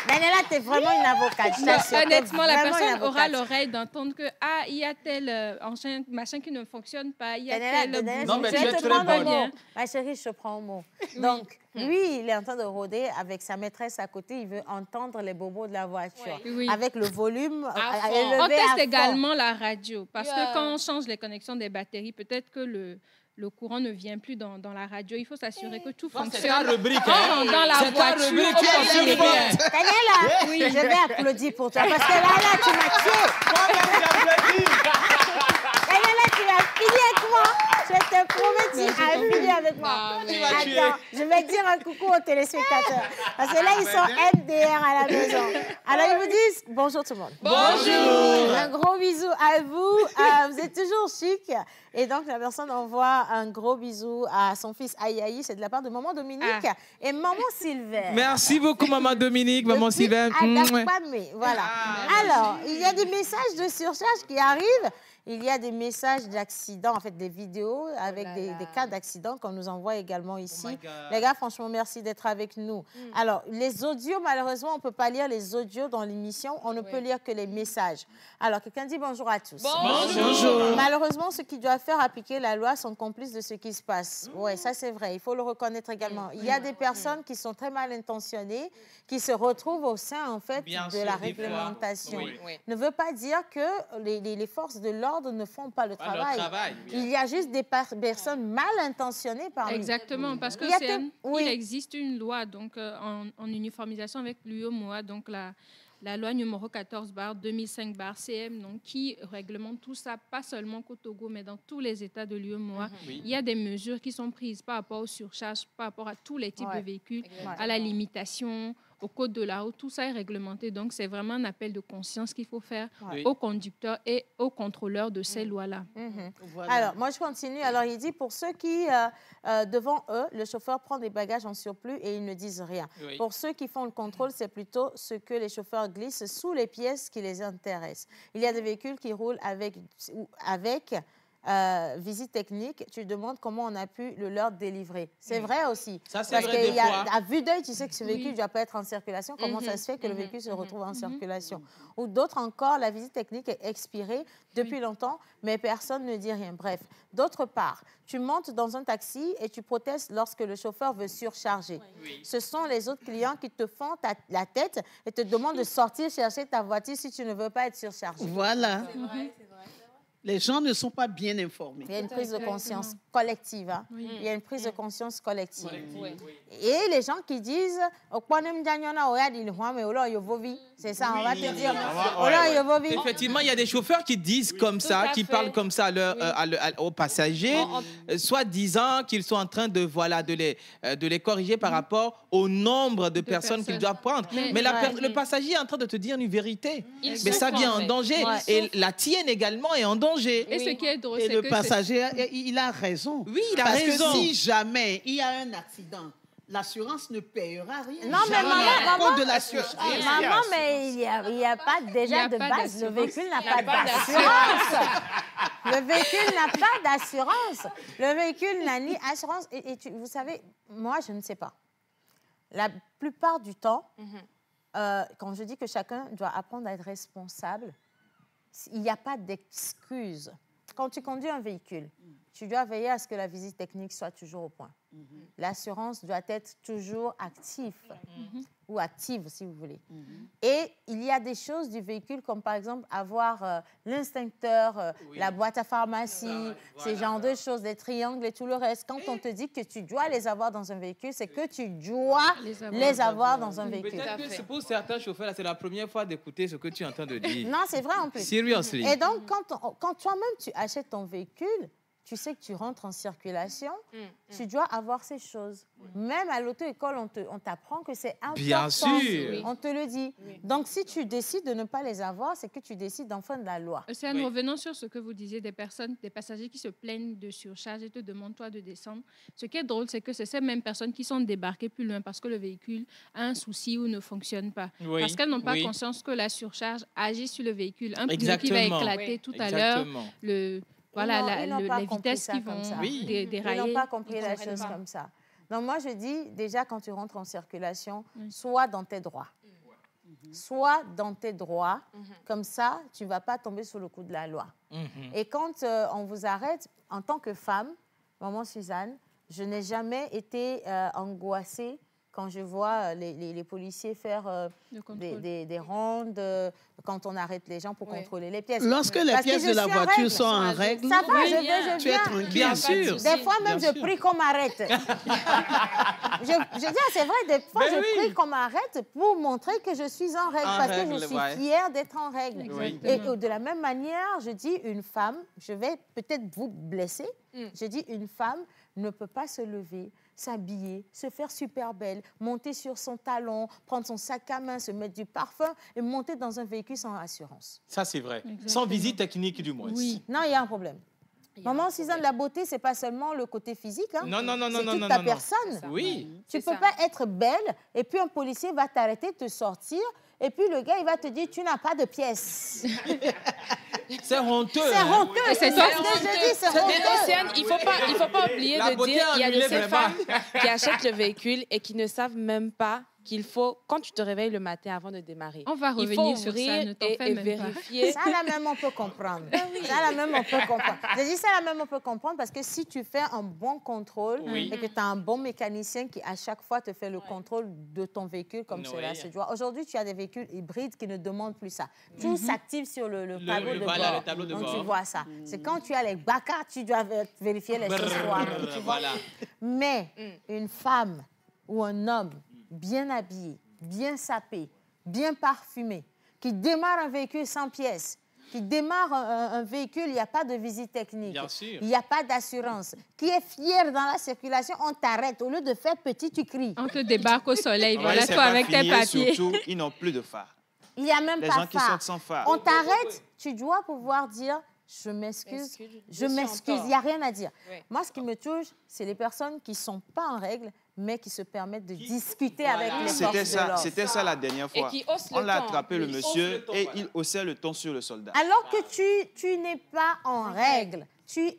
Daniela, tu es vraiment une avocate. je Non, t'assure, tu es honnêtement, la vraiment une personne aura avocate. l'oreille d'entendre que ah, il y a tel machin qui ne fonctionne pas, il y a Daniela, tel Daniela, Non, mais je tu vais es te très prendre au bonne. mot. Ma chérie, je te prends au mot. Donc, lui, il est en train de rôder avec sa maîtresse à côté. Il veut entendre les bobos de la voiture. Oui. Avec le volume À fond. élevé On à teste fond. également la radio parce Yeah. que quand on change les connexions des batteries, peut-être que le courant ne vient plus dans la radio. Il faut s'assurer que tout C'est ta fonctionne. rubrique, Dans hein. la C'est ta voiture, rubrique, on tu es fonctionne bien bien. forte. Daniela, je vais applaudir pour toi parce que là, tu m'as tué. Moi-même, j'applaudis. tu vas filer avec moi. Je te promets, tu vas filer avec moi. Attends, je vais dire un coucou aux téléspectateurs. Parce que là, ils sont MDR à la maison. Alors, ils vous disent bonjour tout le monde. Bonjour. Un gros bisou à vous. Vous êtes toujours chic. Et donc, la personne envoie un gros bisou à son fils Aïaï. C'est de la part de maman Dominique et maman Sylvain. Merci beaucoup, maman Dominique, maman Sylvain. Voilà. Alors, il y a des messages de surcharge qui arrivent. Il y a des messages d'accidents, en fait, des vidéos avec des cas d'accidents qu'on nous envoie également ici. Les gars, franchement, merci d'être avec nous. Alors, les audios, malheureusement, on ne peut pas lire les audios dans l'émission. On ne peut lire que les messages. Alors, quelqu'un dit bonjour à tous. Bonjour. Malheureusement, ceux qui doivent faire appliquer la loi sont complices de ce qui se passe. Oui, ça, c'est vrai. Il faut le reconnaître également. Il y a des personnes qui sont très mal intentionnées, qui se retrouvent au sein, en fait, de la réglementation. Ne veut pas dire que les forces de l'ordre ne font pas le travail. Il y a juste des personnes mal intentionnées parmi. Exactement, parce que il existe une loi donc en uniformisation avec l'UEMOA, donc la loi numéro 14/2005/CM, donc qui réglemente tout ça, pas seulement qu'au Togo, mais dans tous les États de l'UEMOA. Il y a des mesures qui sont prises par rapport aux surcharges, par rapport à tous les types de véhicules, à la limitation, au code de la route, tout ça est réglementé. Donc, c'est vraiment un appel de conscience qu'il faut faire aux conducteurs et aux contrôleurs de ces lois-là. Alors, moi, je continue. Alors, il dit, pour ceux qui, devant eux, le chauffeur prend des bagages en surplus et ils ne disent rien. Pour ceux qui font le contrôle, c'est plutôt ce que les chauffeurs glissent sous les pièces qui les intéressent. Il y a des véhicules qui roulent avec visite technique, tu demandes comment on a pu le leur délivrer. C'est vrai aussi. Ça, c'est parce vrai des fois. À vue d'œil, tu sais que ce véhicule ne doit pas être en circulation. Comment ça se fait que le véhicule se retrouve en circulation? Ou d'autres encore, la visite technique est expirée depuis longtemps, mais personne ne dit rien. Bref. D'autre part, tu montes dans un taxi et tu protestes lorsque le chauffeur veut surcharger. Ce sont les autres clients qui te font la tête et te demandent de sortir chercher ta voiture si tu ne veux pas être surchargé. Voilà. Les gens ne sont pas bien informés. Il y a une prise de conscience collective. Hein? Il y a une prise de conscience collective. Et les gens qui disent c'est ça, on va te dire. Effectivement, il y a des chauffeurs qui disent comme ça, qui parlent comme ça aux passagers, soit disant qu'ils sont en train de les corriger par rapport au nombre de personnes qu'ils doivent prendre. Mais le passager est en train de te dire une vérité. Mais ça vient en danger. Et la tienne également est en danger. Et ce qui est drôle, c'est que le passager, il a raison. Oui, il a raison. Parce que si jamais il y a un accident, l'assurance ne payera rien. Non, mais maman, de l'assurance. Maman, mais il n'y a pas déjà de base. Le véhicule n'a pas d'assurance. Le véhicule n'a pas d'assurance. Le véhicule n'a ni assurance. Et vous savez, moi, je ne sais pas. La plupart du temps, quand je dis que chacun doit apprendre à être responsable, il n'y a pas d'excuse. Quand tu conduis un véhicule, tu dois veiller à ce que la visite technique soit toujours au point. L'assurance doit être toujours active ou active, si vous voulez. Et il y a des choses du véhicule, comme par exemple avoir l'instincteur, la boîte à pharmacie, ces genres de choses, des triangles et tout le reste. Quand on te dit que tu dois les avoir dans un véhicule, c'est que tu dois les avoir dans un véhicule. Peut-être que pour certains chauffeurs, c'est la première fois d'écouter ce que tu es en train de dire. Non, c'est vrai en plus. Seriously. Et donc, quand toi-même, tu achètes ton véhicule, tu sais que tu rentres en circulation, tu dois avoir ces choses. Même à l'auto-école, on t'apprend que c'est important. Bien sûr. On te le dit. Donc, si tu décides de ne pas les avoir, c'est que tu décides d'enfreindre la loi. C'est en revenant sur ce que vous disiez, des passagers qui se plaignent de surcharge et te demandent, toi, de descendre. Ce qui est drôle, c'est que c'est ces mêmes personnes qui sont débarquées plus loin parce que le véhicule a un souci ou ne fonctionne pas. Parce qu'elles n'ont pas conscience que la surcharge agit sur le véhicule. Un pneu qui va éclater tout à l'heure, voilà, les vitesses qui vont dérailler. Ils n'ont pas compris la chose comme ça. Donc, moi, je dis, déjà, quand tu rentres en circulation, sois dans tes droits. Sois dans tes droits. Comme ça, tu ne vas pas tomber sous le coup de la loi. Et quand on vous arrête, en tant que femme, maman Suzanne, je n'ai jamais été angoissée quand je vois les policiers faire des rondes, quand on arrête les gens pour contrôler les pièces. Lorsque les pièces de la voiture sont en règle, ça va, je vais tu es tranquille. Bien sûr. Des fois même, je prie qu'on m'arrête. je dis, c'est vrai, des fois, je prie qu'on m'arrête pour montrer que je suis en règle, parce que je suis fière d'être en règle. Et de la même manière, je dis, une femme, je vais peut-être vous blesser, je dis, une femme ne peut pas se lever, s'habiller, se faire super belle, monter sur son talon, prendre son sac à main, se mettre du parfum et monter dans un véhicule sans assurance. Ça, c'est vrai. Sans visite technique, du moins. Oui. Non, il y a un problème. Maman, Suzanne, la beauté, c'est pas seulement le côté physique. Hein. Non, c'est toute ta personne. Oui. Tu peux pas être belle et puis un policier va t'arrêter, te sortir et puis le gars, il va te dire, tu n'as pas de pièces. C'est honteux. C'est honteux. C'est ça ce que je dis, c'est honteux. Mais Océane, il ne faut pas oublier La de beauté dire qu'il y a de annulée, ces vraiment. femmes qui achètent le véhicule et qui ne savent même pas qu'il faut, quand tu te réveilles le matin avant de démarrer, On va il faut revenir sur ouvrir ça, ne t'en et fais même pas. vérifier. Ça, là même, on peut comprendre. Ça, là même, on peut comprendre. Je dis ça, là même, on peut comprendre parce que si tu fais un bon contrôle et que tu as un bon mécanicien qui, à chaque fois, te fait le contrôle de ton véhicule comme cela se doit. Aujourd'hui, tu as des véhicules hybrides qui ne demandent plus ça. Tout s'active sur le tableau de bord. Le tableau de Donc, bord. tu vois ça. C'est quand tu as les bacas, tu dois vérifier les choses toi-même. Tu vois? Voilà. Mais une femme ou un homme bien habillé, bien sapé, bien parfumé, qui démarre un véhicule sans pièces, qui démarre un véhicule, il n'y a pas de visite technique, Bien sûr. il n'y a pas d'assurance, qui est fier dans la circulation, on t'arrête. Au lieu de faire petit, tu cries. On te débarque au soleil, Ouais, voilà c'est toi pas avec tes fini, papiers. Surtout, ils n'ont plus de phare. Il n'y a même Les pas gens qui phare. sortent sans phare. On t'arrête, tu dois pouvoir dire « je m'excuse, je m'excuse ». Il n'y a rien à dire. Oui. Moi, ce qui me touche, c'est les personnes qui ne sont pas en règle, mais qui se permettent de discuter avec les forces de l'ordre. C'était ça la dernière Et fois. qui hausse le On l'a ton. attrapé, le Il monsieur, et il haussait le ton sur le soldat. Alors que tu n'es pas en règle, tu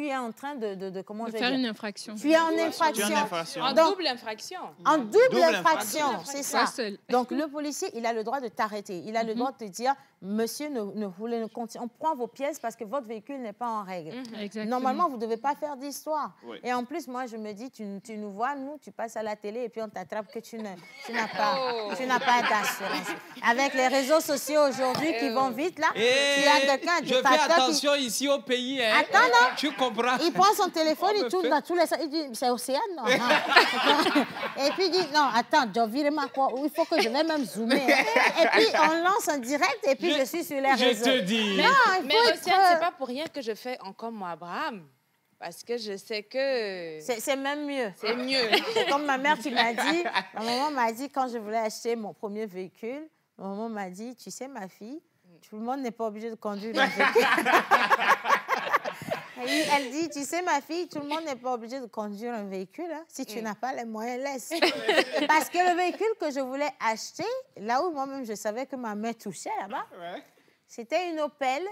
es en train de comment je vais Faire dire? une infraction. Tu es en Tu es en infraction. infraction. En Donc, double infraction. En double Double infraction, infraction. c'est ça. Pas seul. Donc, le policier, il a le droit de t'arrêter. Il a le droit de te dire, monsieur, ne continue. On prend vos pièces parce que votre véhicule n'est pas en règle. Exactement. Normalement, vous ne devez pas faire d'histoire. Oui. Et en plus, moi, je me dis, tu nous vois, nous, tu passes à la télé et puis on t'attrape que tu n'as pas d'assurance. Avec les réseaux sociaux aujourd'hui qui vont vite, là, tu as quelqu'un, un Je fais dictateur qui... attention ici au pays. Hein. Attends, non. Tu comprends? Il prend son téléphone, il tourne dans tous les sens. Il dit, c'est Océane, non? Et puis il dit, non, attends, je vire ma quoi? Il faut que je vais même zoomer. Et puis on lance un direct et puis je suis sur les réseaux. Je te dis. Non, il Mais faut être... Océane, c'est pas pour rien que je fais encore mon Abraham. Parce que je sais que C'est même mieux. c'est mieux. Comme ma mère qui m'a dit, ma maman m'a dit, quand je voulais acheter mon premier véhicule, ma maman m'a dit, tu sais, ma fille, tout le monde n'est pas obligé de conduire un véhicule. Et elle dit, tu sais, ma fille, tout le monde n'est pas obligé de conduire un véhicule. Hein. Si tu n'as pas les moyens, laisse. Parce que le véhicule que je voulais acheter, là où moi-même je savais que ma main touchait là-bas, c'était une Opel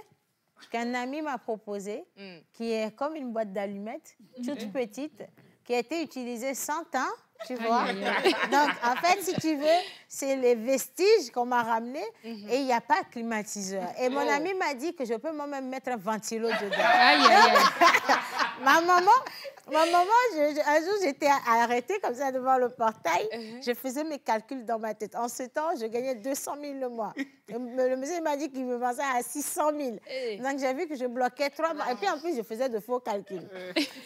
qu'un ami m'a proposée, qui est comme une boîte d'allumettes, toute petite, qui a été utilisée 100 ans, tu vois. Donc, en fait, si tu veux, c'est les vestiges qu'on m'a ramenés et il n'y a pas de climatiseur. Et mon ami m'a dit que je peux moi-même mettre un ventilo dedans. Aïe, aïe, aïe. Ma maman, un jour, j'étais arrêtée comme ça devant le portail. Je faisais mes calculs dans ma tête. En ce temps, je gagnais 200 000 le mois. Et le monsieur m'a dit qu'il me vendait à 600 000. Donc, j'ai vu que je bloquais 3 mois. Et puis, en plus, je faisais de faux calculs.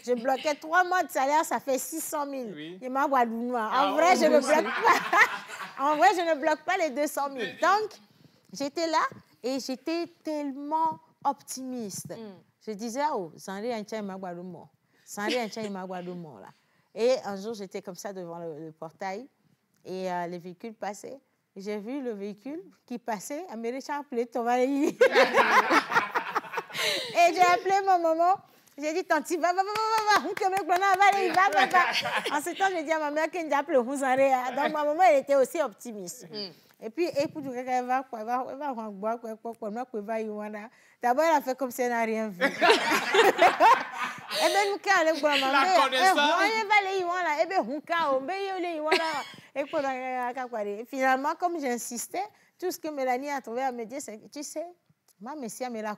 Je bloquais 3 mois de salaire, ça fait 600 000. Il m'a dit, en vrai, je ne bloque pas. En vrai, je ne bloque pas les 200 000. Donc, j'étais là et j'étais tellement optimiste. Je disais, oh, Sanri Ancha Magwalumo. Sanri Ancha Magwalumo, là. Et un jour, j'étais comme ça devant le portail et les véhicules passaient. J'ai vu le véhicule qui passait, Américain appelé Tovali. Et j'ai appelé ma maman. J'ai dit, Tanti, va. En ce temps, j'ai dit à ma mère qu'elle appelé Houzaré. Donc, ma maman, elle était aussi optimiste. Et puis, écoute, elle va d'abord, elle a fait comme si elle n'a rien vu. Et bien, nous, quand elle est bonne, maman, et finalement, comme j'insistais, tout ce que Mélanie a trouvé à me dire, c'est, tu sais, ma messia me l'a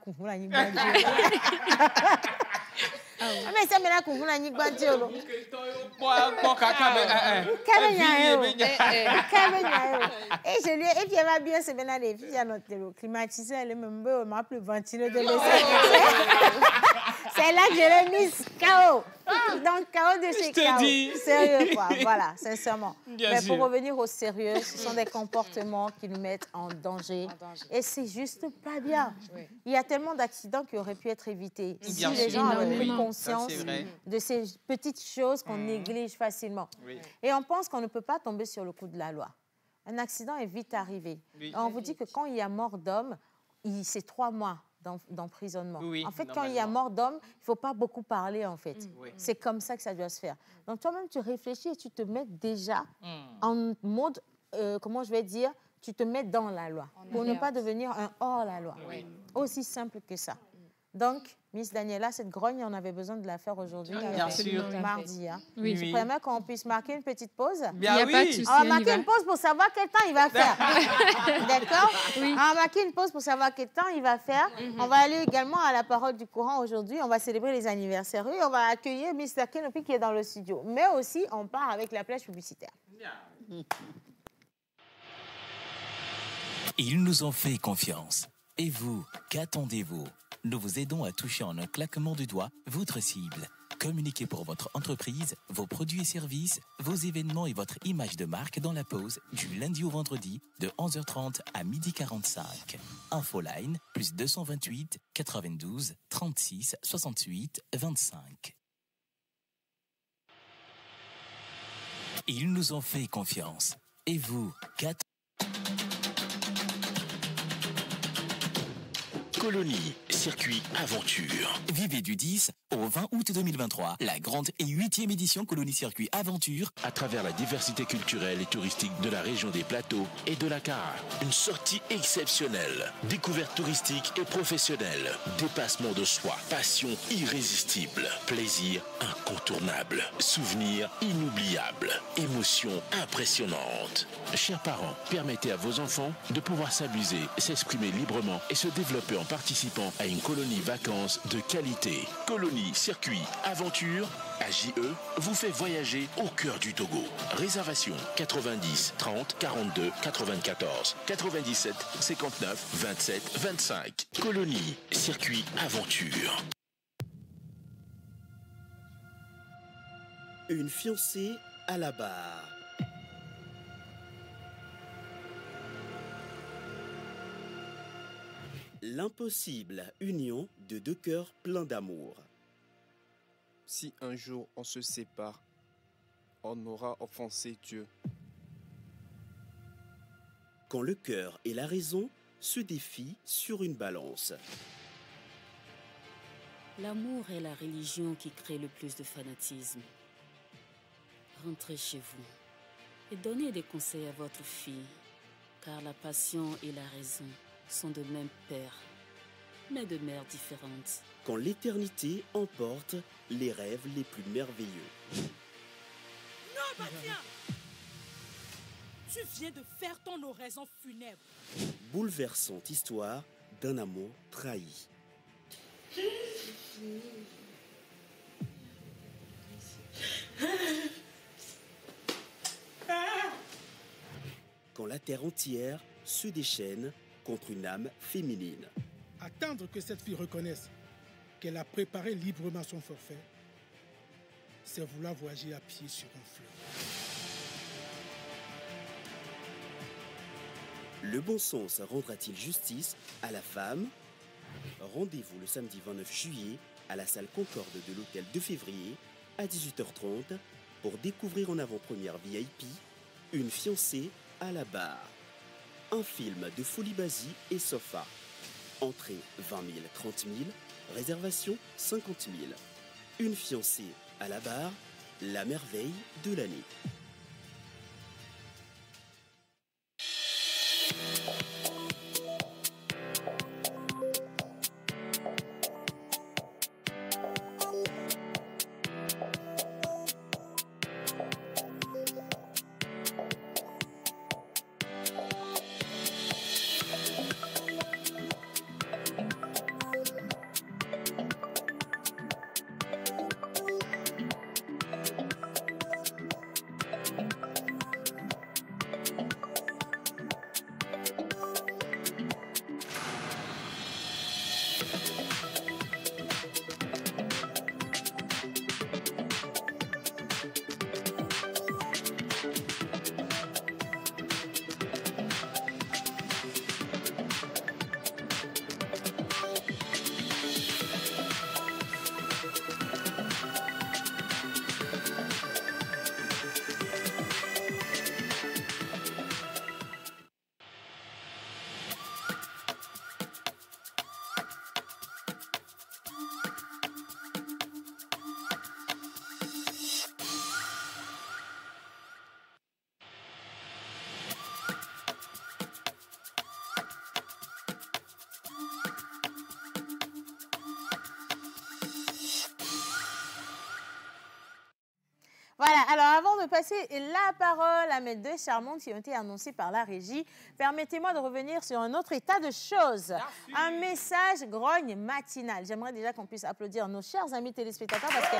Mais ça, maintenant, qu'on a ni guantio. Et je lui ai dit, elle va bien, c'est maintenant les filles à notre télé. Climatisé, elle est même beau, m'a plus ventilé de l'essai. C'est là que je l'ai mise KO. Donc, KO de chez KO. Sérieux, quoi. Voilà, sincèrement. Mais pour revenir au sérieux, ce sont des comportements qui nous mettent en danger. Et c'est juste pas bien. Oui. Il y a tellement d'accidents qui auraient pu être évités. Si les gens avaient pris conscience de ces petites choses qu'on néglige facilement. Oui. Et on pense qu'on ne peut pas tomber sur le coup de la loi. Un accident est vite arrivé. Oui. On vous dit que quand il y a mort d'homme, c'est 3 mois d'emprisonnement. Oui, en fait, quand il y a mort d'homme, il ne faut pas beaucoup parler, en fait. Oui. C'est comme ça que ça doit se faire. Donc, toi-même, tu réfléchis et tu te mets déjà en mode, comment je vais dire, tu te mets dans la loi pour ne pas devenir un hors-la-loi. Oui. Aussi simple que ça. Donc, Miss Daniela, cette grogne, on avait besoin de la faire aujourd'hui. Bien sûr. Mardi. Hein. Oui. Tu permets qu'on puisse marquer une petite pause? Bien, il n'y a pas de souci. On va marquer une pause pour savoir quel temps il va faire. D'accord? Oui. On va marquer une pause pour savoir quel temps il va faire. On va aller également à la parole du courant aujourd'hui. On va célébrer les anniversaires et on va accueillir Mr. Kenopi qui est dans le studio. Mais aussi, on part avec la plage publicitaire. Bien. Ils nous ont fait confiance. Et vous, qu'attendez-vous? Nous vous aidons à toucher en un claquement de doigts votre cible. Communiquez pour votre entreprise, vos produits et services, vos événements et votre image de marque dans la pause du lundi au vendredi de 11h30 à 12h45. Infoline plus 228 92 36 68 25. Ils nous ont fait confiance. Et vous, qu'attendez-vous? Colonie, circuit aventure. Vivez du 10 au 20 août 2023 la grande et 8e édition Colonie Circuit Aventure à travers la diversité culturelle et touristique de la région des Plateaux et de la Cara. Une sortie exceptionnelle, découverte touristique et professionnelle, dépassement de soi, passion irrésistible, plaisir incontournable, souvenirs inoubliables, émotions impressionnantes. Chers parents, permettez à vos enfants de pouvoir s'amuser, s'exprimer librement et se développer en participant à une colonie vacances de qualité. Colonie, circuit, aventure, AJE vous fait voyager au cœur du Togo. Réservation 90 30 42 94 97 59 27 25. Colonie, circuit, aventure. Une fiancée à la barre. L'impossible union de 2 cœurs pleins d'amour. Si un jour on se sépare, on aura offensé Dieu. Quand le cœur et la raison se défient sur une balance. L'amour est la religion qui crée le plus de fanatisme. Rentrez chez vous et donnez des conseils à votre fille, car la passion et la raison sont de même père, mais de mères différentes. Quand l'éternité emporte les rêves les plus merveilleux. Non, Bastien! Tu viens de faire ton oraison funèbre. Bouleversante histoire d'un amour trahi. Quand la terre entière se déchaîne contre une âme féminine. Attendre que cette fille reconnaisse qu'elle a préparé librement son forfait, c'est vouloir voyager à pied sur un fleuve. Le bon sens rendra-t-il justice à la femme? Rendez-vous le samedi 29 juillet à la salle Concorde de l'hôtel 2 février à 18h30 pour découvrir en avant-première VIP Une fiancée à la barre. Un film de Folie Basie et Sofa. Entrée 20 000, 30 000. Réservation 50 000. Une fiancée à la barre, la merveille de l'année. passer la parole à mes deux charmantes qui ont été annoncées par la régie, permettez-moi de revenir sur un autre état de choses. Un message grogne matinal. J'aimerais déjà qu'on puisse applaudir nos chers amis téléspectateurs parce que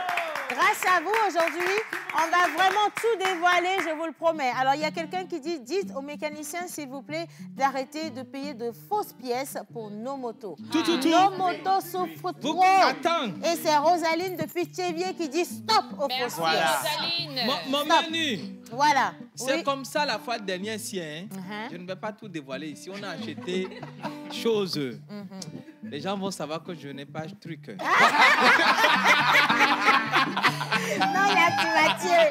grâce à vous, aujourd'hui, on va vraiment tout dévoiler, je vous le promets. Alors, il y a quelqu'un qui dit, dites aux mécaniciens, s'il vous plaît, d'arrêter de payer de fausses pièces pour nos motos. Nos motos souffrent trop. Et c'est Rosaline depuis Tchévier qui dit stop aux fausses pièces. Mon menu. Voilà. C'est comme ça la fois dernière ici. Hein. Je ne vais pas tout dévoiler ici. On a acheté choses. Les gens vont savoir que je n'ai pas de truc. Non, il y a Mathieu.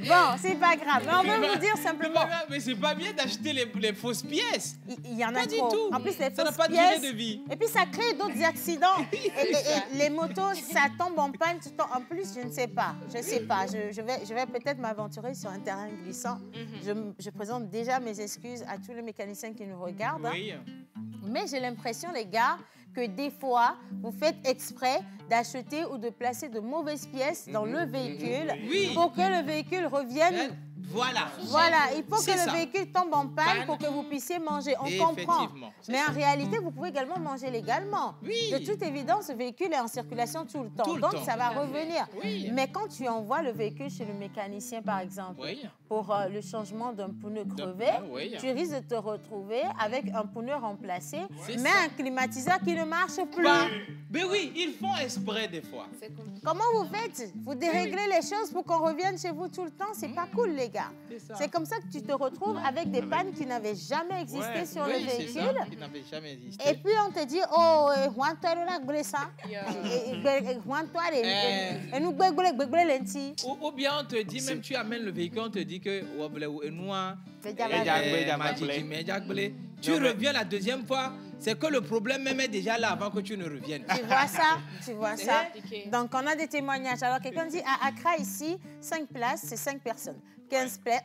Bon, c'est pas grave. Mais on veut vous dire simplement. Mais c'est pas bien d'acheter les fausses pièces. Il y en a pas trop. Du tout. En plus, les ça n'a fausses pas de pièces. durée de vie. Et puis, ça crée d'autres accidents. et les motos, ça tombe en panne. En plus, je ne sais pas. Je sais pas. Je vais peut-être m'aventurer sur un terrain glissant. Je présente déjà mes excuses à tous les mécaniciens qui nous regardent. Oui. Mais j'ai l'impression, les gars, que des fois, vous faites exprès d'acheter ou de placer de mauvaises pièces dans le véhicule pour que le véhicule revienne. Voilà. Il faut que le véhicule tombe en panne pour que vous puissiez manger. On comprend. Mais en réalité, vous pouvez également manger légalement. De toute évidence, le véhicule est en circulation tout le temps. Donc, ça va revenir. Mais quand tu envoies le véhicule chez le mécanicien, par exemple, pour le changement d'un pneu crevé, tu risques de te retrouver avec un pneu remplacé, mais un climatiseur qui ne marche plus. Mais oui, ils font exprès des fois. Comment vous faites? Vous déréglez les choses pour qu'on revienne chez vous tout le temps? C'est pas cool, les gars. C'est comme ça que tu te retrouves avec des pannes qui n'avaient jamais existé sur le véhicule. Et puis on te dit, oh, ou bien on te dit, même tu amènes le véhicule, on te dit que tu reviens la deuxième fois, c'est que le problème même est déjà là avant que tu ne reviennes. Tu vois ça. Donc on a des témoignages. Alors quelqu'un dit, à Accra ici, 5 places, c'est 5 personnes. 15 places,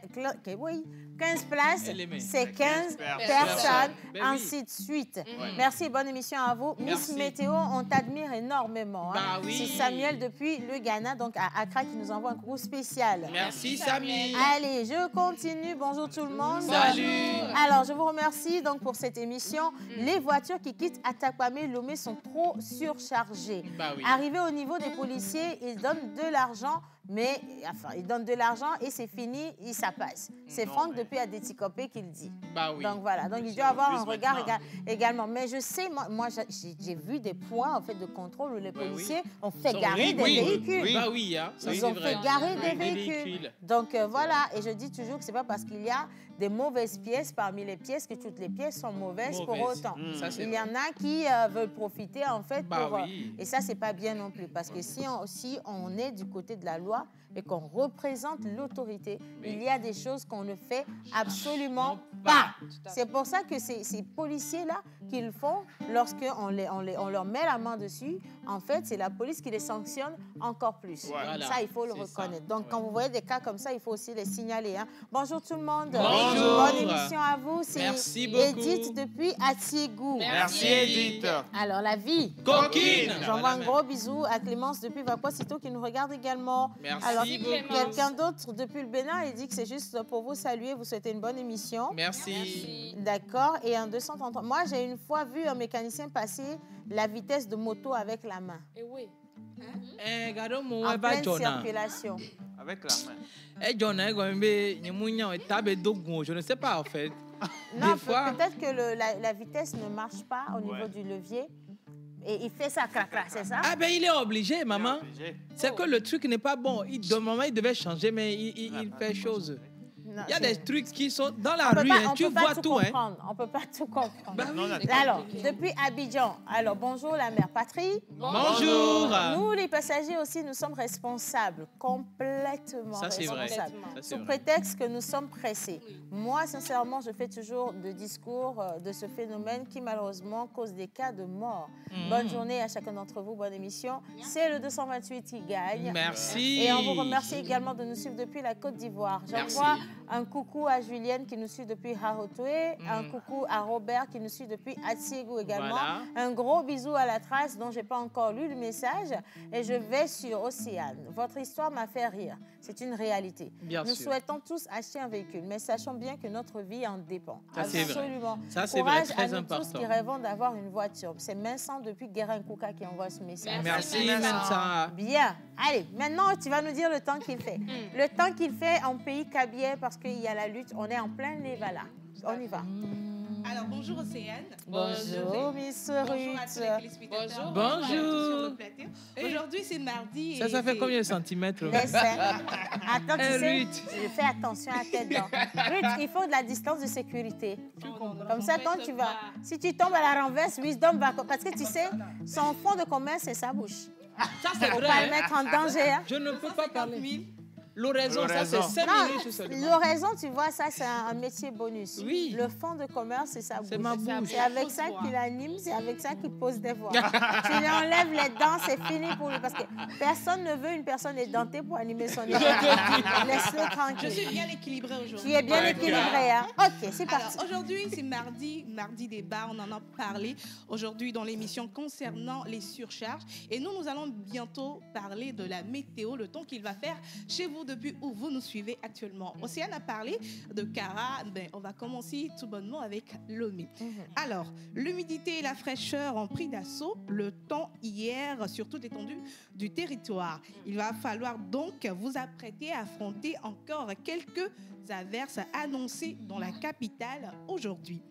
c'est 15 personnes, ainsi de suite. Merci et bonne émission à vous. Miss Météo, on t'admire énormément. C'est Samuel depuis le Ghana, donc à Accra, qui nous envoie un coup spécial. Merci Samy. Allez, je continue. Bonjour tout le monde. Salut. Alors, je vous remercie donc pour cette émission. Les voitures qui quittent Atakwame Lomé sont trop surchargées. Arrivés au niveau des policiers, ils donnent de l'argent. Mais enfin, ils donnent de l'argent et c'est fini, ça passe. C'est Franck depuis Adétikopé qui le dit. Donc voilà, donc il doit avoir un regard également. Mais je sais, moi j'ai vu des points en fait de contrôle où les policiers ont fait garer des véhicules. Ils ont fait garer des véhicules. Donc voilà, et je dis toujours que c'est pas parce qu'il y a des mauvaises pièces parmi les pièces que toutes les pièces sont mauvaises pour autant. Il y en a qui veulent profiter en fait pour... et ça, c'est pas bien non plus. Parce que si on est du côté de la loi et qu'on représente l'autorité, il y a des choses qu'on ne fait absolument pas. C'est pour ça que ces policiers-là qu'ils font, lorsqu'on leur met la main dessus, en fait, c'est la police qui les sanctionne encore plus. Ça, il faut le reconnaître. Donc, quand vous voyez des cas comme ça, il faut aussi les signaler. Bonjour tout le monde. Bonjour. Bonne émission à vous. Merci beaucoup. Edith depuis Atiégou. Merci Edith. Alors, la vie. Coquine. J'envoie un gros bisou à Clémence depuis Vapoisito qui nous regarde également. Merci. Alors, beaucoup. Quelqu'un d'autre depuis le Bénin, il dit que c'est juste pour vous saluer, vous souhaiter une bonne émission. Merci. D'accord. Et un 233. Moi, j'ai une fois vu un mécanicien passer la vitesse de moto avec la main. Et oui. En pleine circulation. Avec la main. Je ne sais pas en fait. Non, peut-être que la vitesse ne marche pas au niveau du levier. Et il fait ça, crac, c'est ça? Ah ben il est obligé, maman. C'est que le truc n'est pas bon. Normalement, il devait changer, mais il fait chose. Il y a des trucs qui sont dans la rue, tu vois tout. On ne peut pas tout comprendre. Alors, depuis Abidjan, bonjour la mère Patrie. Bonjour. Nous, les passagers aussi, nous sommes responsables, complètement responsables. Sous prétexte que nous sommes pressés. Moi, sincèrement, je fais toujours des discours de ce phénomène qui, malheureusement, cause des cas de mort. Bonne journée à chacun d'entre vous, bonne émission. C'est le 228 qui gagne. Merci. Et on vous remercie également de nous suivre depuis la Côte d'Ivoire. J'envoie Un coucou à Julienne qui nous suit depuis Harotoé. Un coucou à Robert qui nous suit depuis Atsiego également. Voilà. Un gros bisou à la trace dont je n'ai pas encore lu le message. Et je vais sur Océane. Votre histoire m'a fait rire. C'est une réalité. Bien Nous sûr. souhaitons tous acheter un véhicule, mais sachons bien que notre vie en dépend. Ça, c'est vrai. Absolument. Ça, c'est vrai, Courage très à nous important. tous qui rêvons d'avoir une voiture. C'est Vincent depuis Guérin-Kouka qui envoie ce message. Merci, Vincent. Bien. Allez, maintenant, tu vas nous dire le temps qu'il fait. Le temps qu'il fait en pays Kabylie, parce qu'il y a la lutte, on est en plein Nevala. On y va. Alors, bonjour Océane. Bonjour, Miss Bonjour à tous Ruth. les téléspectateurs. Bonjour. Sur le plateau. Aujourd'hui, c'est mardi. Ça fait combien de centimètres? Laisse. Attends, tu sais, Ruth. je fais attention à tes dents. Ruth, il faut de la distance de sécurité. Comme ça, quand tu vas... Si tu tombes à la renverse, Wisdom va... Parce que tu sais, son fond de commerce, c'est sa bouche. Ça, c'est Faut vrai. pas le mettre en danger. Hein. Je ne peux pas parler. L'oraison, ça, c'est 5 Non, minutes seulement. l'oraison, tu vois, ça, c'est un métier bonus. Oui. Le fond de commerce, c'est sa bouche. C'est ma bouche. C'est avec ça qu'il anime, c'est avec ça qu'il pose des voix. Tu lui enlèves les dents, c'est fini pour lui. Parce que personne ne veut une personne édentée pour animer son émission. Laisse-le tranquille. Je suis bien équilibrée aujourd'hui. Tu es bien équilibré, hein? Ok, c'est parti. Alors, aujourd'hui, c'est mardi débat, on en a parlé aujourd'hui dans l'émission concernant les surcharges. Et nous allons bientôt parler de la météo, le temps qu'il va faire chez vous depuis où vous nous suivez actuellement. Océane a parlé de Cara, on va commencer tout bonnement avec Lomé. Alors, l'humidité et la fraîcheur ont pris d'assaut le temps hier sur toute l'étendue du territoire. Il va falloir donc vous apprêter à affronter encore quelques averses annoncées dans la capitale aujourd'hui.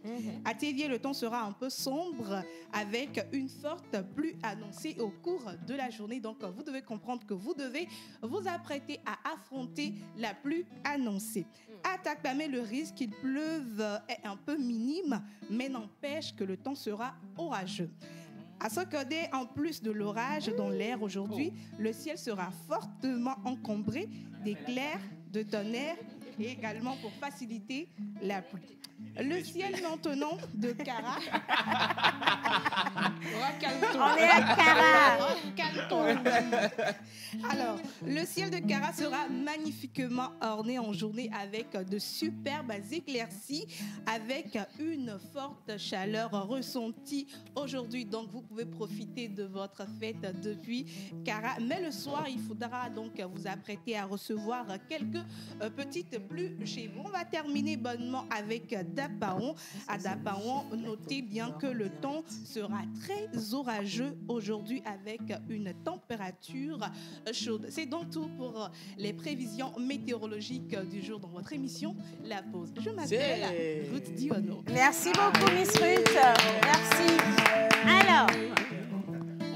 À Théviers, le temps sera un peu sombre avec une forte pluie annoncée au cours de la journée. Donc, vous devez comprendre que vous devez vous apprêter à affronter la pluie annoncée. À Takpamé, le risque qu'il pleuve est un peu minime, mais n'empêche que le temps sera orageux. À Sokodé, en plus de l'orage dans l'air aujourd'hui, le ciel sera fortement encombré d'éclairs, de tonnerres et également pour faciliter la pluie. Le ciel maintenant de Cara. On est à Cara. Calme-toi. Alors, le ciel de Cara sera magnifiquement orné en journée avec de superbes éclaircies, avec une forte chaleur ressentie aujourd'hui. Donc, vous pouvez profiter de votre fête depuis Cara. Mais le soir, il faudra donc vous apprêter à recevoir quelques petites pluies chez vous. On va terminer bonnement avec Dapaon. À Dapaon, notez bien que le temps sera très orageux aujourd'hui avec une température chaude. C'est donc tout pour les prévisions météorologiques du jour dans votre émission La Pause. Je m'appelle Ruth Diono. Merci beaucoup, Miss Ruth. Merci. Alors,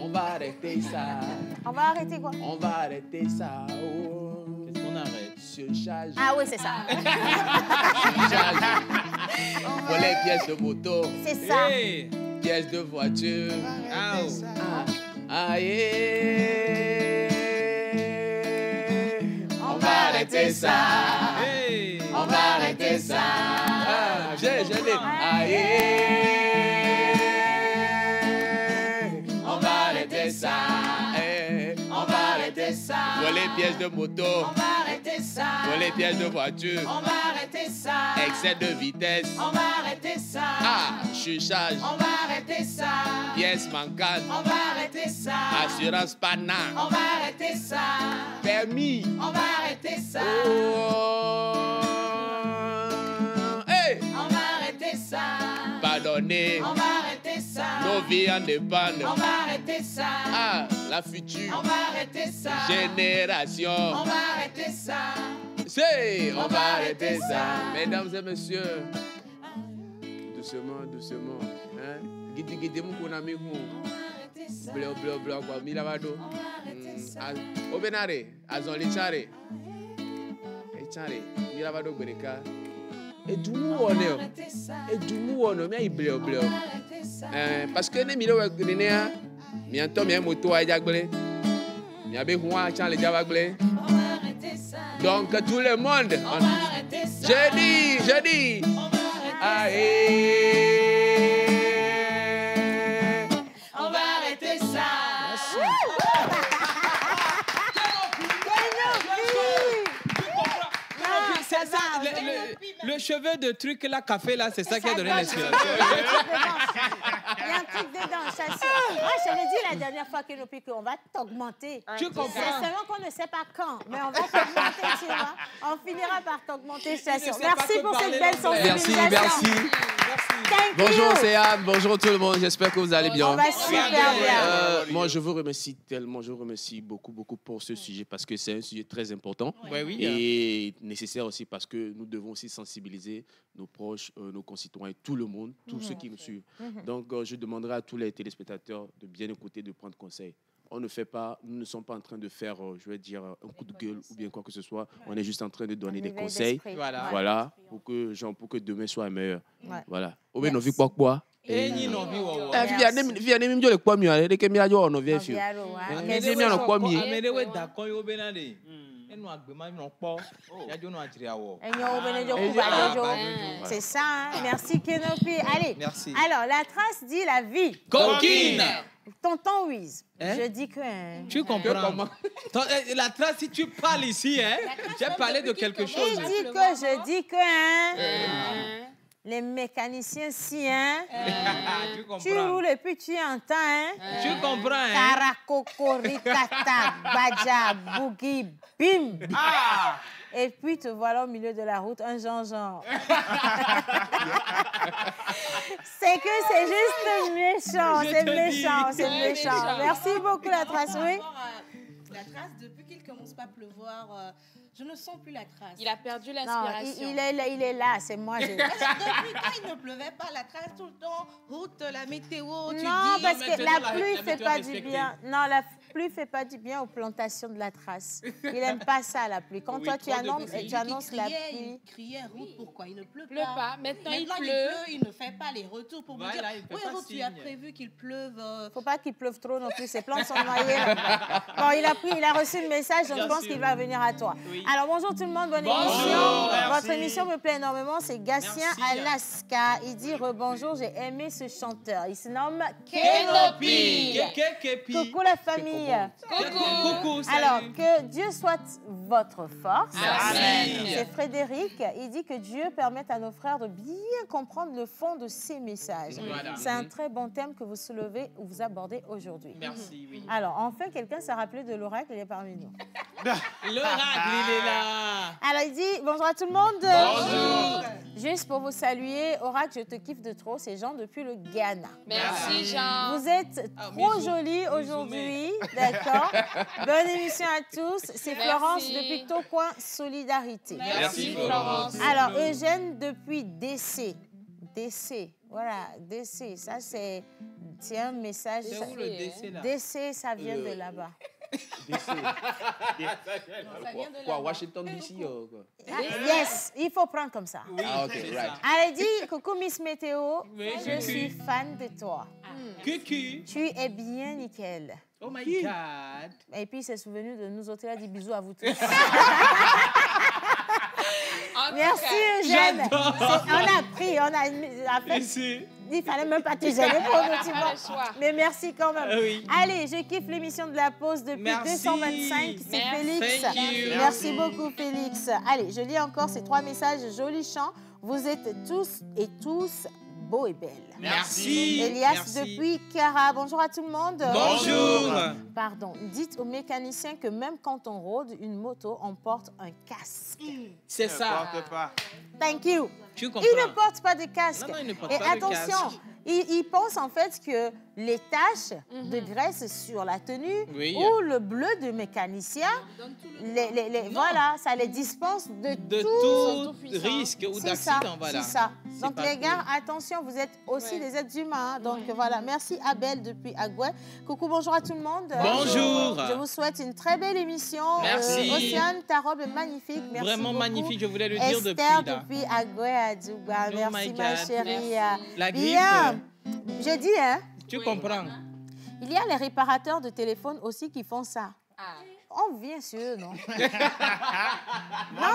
On va arrêter ça. on va arrêter quoi? On va arrêter ça. Oh. Qu'est-ce qu'on arrête? Surcharge. Ah oui, c'est ça. Surcharge. Pour les pièces de moto. C'est ça. Hey. Pièces de voiture. Ah, oh. Ah, yeah. On va arrêter ça. Hey. On va arrêter ça. Ah, je l'ai. Ah, yeah. On va arrêter ça. Eh. On va arrêter ça. Pour les pièces de moto. On va arrêter ça. Pour les pièces de voiture. On va arrêter ça. Excès de vitesse. On va arrêter ça. Ah, surcharge. On va arrêter ça. Pièces manquantes. On va arrêter ça. Assurance pana. On va arrêter ça. Permis. On va arrêter ça. Oh. Hey. On va arrêter ça. Pardonnez. On va arrêter ça. Nos vies en dépendent. On va arrêter ça. Ah, la future On va arrêter ça. génération. On va arrêter ça. C'est, on On va va arrêter arrêter ça. ça. Mesdames et messieurs, doucement, doucement. Hein? Gidi gidi mukunami hu. Bleu bleu bleu kwa milavado. Obenare, azonli chare. E chare, milavado bereka. E dumu ono. E dumu ono mi ai bleu bleu. Parce que ne milo wa grenea. Mi anto mi moto a jagble. Mi abe huwa chale jagble. Donc tout le monde. Je dis. Aïe. On va arrêter ça. cheveux de truc là, café là, c'est ça qui a donné l'inspiration. Il y a un truc dedans, ça c'est. Moi, je l'ai dit la dernière fois qu'on va t'augmenter. Tu comprends? C'est seulement qu'on ne sait pas quand, mais on va t'augmenter, tu vois. On finira par t'augmenter, je t'assure. Merci pour cette belle sensibilisation. Merci. Bonjour, c'est Anne. Bonjour tout le monde. J'espère que vous allez bien. On va super bien. Moi, je vous remercie tellement. Je vous remercie beaucoup pour ce sujet parce que c'est un sujet très important et nécessaire aussi parce que nous devons aussi sensibiliser nos proches, nos concitoyens, tout le monde, tous ceux qui nous suivent. Donc, je demanderai à tous les téléspectateurs de bien écouter, de prendre conseil. On ne fait pas, nous ne sommes pas en train de faire, je vais dire, un coup de gueule ou bien quoi que ce soit. On est juste en train de donner des conseils, voilà, pour que demain soit meilleur. Voilà. Obe no vi quoi. Enyi no vi wo. Viens même le quoi mieux, les caméras yo no vi fio. Mais c'est bien no quoi mieux. Amede we da kon yo be na de. Enu agbema mi no po. Ya jo no atiri awo. C'est ça, hein? Merci Kenopi. Allez, merci. Alors, la trace dit la vie. Coquine. Tonton Wiz, Hein? je dis que... Tu comprends? La trace, si tu parles ici, hein, j'ai parlé de quelque chose. Il dit que, je dis que... Hein, les mécaniciens, si, hein, tu roules et puis tu entends, hein. Tu comprends, hein? Karakokorikata, Badja, Boogie, Bim. Et puis te voilà au milieu de la route, un genre. C'est que c'est juste méchant, c'est méchant. Merci beaucoup, la trace, oui. La trace, depuis qu'il commence pas à pleuvoir, je ne sens plus la trace. Il a perdu Non, l'inspiration. il est là, c'est moi. Depuis quand il ne pleuvait pas, la trace tout le temps, route, la météo, tu dis... Non, parce que la pluie fait pas du bien. Non, la pluie fait pas du bien aux plantations de la trace. Il n'aime pas ça, la pluie. Quand toi, tu annonces la pluie... Il criait route, pourquoi? Il ne pleut pas. Maintenant, il pleut. Il ne fait pas les retours pour vous dire, oui, route, tu as prévu qu'il pleuve. Faut pas qu'il pleuve trop non plus, ses plantes sont noyées. Bon, il a reçu le message, donc je pense qu'il va venir à toi. Alors, bonjour tout le monde, bonne émission. Votre émission me plaît énormément, c'est Gatien Alaska. Il dit rebonjour, j'ai aimé ce chanteur. Il se nomme Kenopi. Coucou la famille. Coucou. Alors, que Dieu soit votre force. Amen. C'est Frédéric. Il dit que Dieu permette à nos frères de bien comprendre le fond de ces messages. Voilà. C'est un très bon thème que vous soulevez ou vous abordez aujourd'hui. Merci, oui. Alors, enfin, quelqu'un s'est rappelé de l'oracle, il est parmi nous. L'oracle, il est là. Alors, il dit bonjour à tout le monde. Bonjour. Juste pour vous saluer, Oracle, je te kiffe de trop. C'est Jean depuis le Ghana. Merci, Jean. Vous êtes trop jolis aujourd'hui. D'accord. Bonne émission à tous. C'est Florence depuis Tocoin Solidarité. Merci, Florence. Alors, Eugène depuis DC. DC. Voilà, DC. Ça, c'est un message. C'est où le DC, là? DC, ça vient de là-bas. Quoi, Washington DC Yes, il faut prendre comme ça. Oui. Ah, ok, right. Allez, dis, coucou Miss Météo, Oui, je coucou. suis fan de toi. Cucu. Tu es bien nickel. Oh my God. Et puis, il s'est souvenu de nous autres. Il a dit bisous à vous tous. Merci, Eugène. On a fait. Il fallait même pas te gêner pour nous, tu vois. Mais merci quand même. Oui. Allez, je kiffe l'émission de la pause depuis 225. C'est Félix. Thank you. Merci beaucoup, Félix. Allez, je lis encore ces 3 messages. Jolis chants. Vous êtes tous et tous beaux et belles. Merci. Elias Merci. depuis Cara. Bonjour à tout le monde. Bonjour. Pardon. Dites aux mécaniciens que même quand on rôde une moto, on porte un casque. C'est ça. Thank you. Tu comprends. Il ne porte pas de casque. Non, il ne porte Et pas de attention, casque. il pense en fait que les taches de graisse sur la tenue ou le bleu de mécanicien, voilà, ça les dispense de tout risque ou d'accident. Voilà. C'est ça. Donc pas les gars, attention, vous êtes aussi des êtres humains. Hein. Donc voilà, merci Abel depuis Agoué. Coucou, bonjour à tout le monde. Bonjour. Je vous souhaite une très belle émission. Merci. Océane, ta robe est magnifique. Merci Vraiment beaucoup. magnifique, je voulais le dire depuis Esther là. depuis Agoué à Djouba. Oh Merci my ma God. chérie. La grippe. Bien. Je dis, hein. Tu comprends. Il y a les réparateurs de téléphone aussi qui font ça. On vient sur eux, non? Non,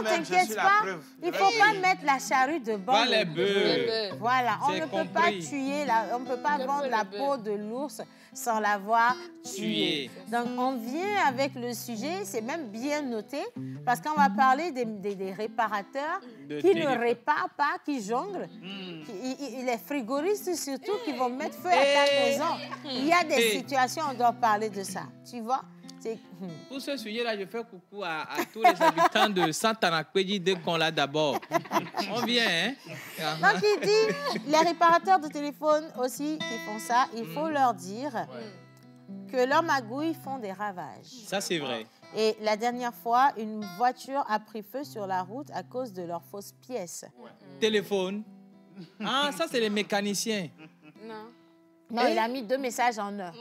même, je t'inquiète suis la pas. preuve. Il ne faut pas mettre la charrue devant Pas le les bœuf. bœufs. Voilà, on C'est ne peut pas compris. tuer, on ne peut pas vendre la peau de l'ours sans l'avoir tué. Donc, on vient avec le sujet, c'est même bien noté, parce qu'on va parler des réparateurs De qui ne téléphone. réparent pas, qui jonglent, les frigoristes surtout, qui vont mettre feu à ta maison. Il y a des situations, on doit parler de ça, tu vois? Pour ce sujet-là, je fais coucou à tous les habitants de Santanakwedi dès qu'on l'a d'abord. On vient, hein? Donc, il dit, les réparateurs de téléphone aussi qui font ça, il faut leur dire que leurs magouilles font des ravages. Ça, c'est vrai. Et la dernière fois, une voiture a pris feu sur la route à cause de leurs fausses pièces. Téléphone. Ah, ça, c'est les mécaniciens. Non, il a mis 2 messages en heure.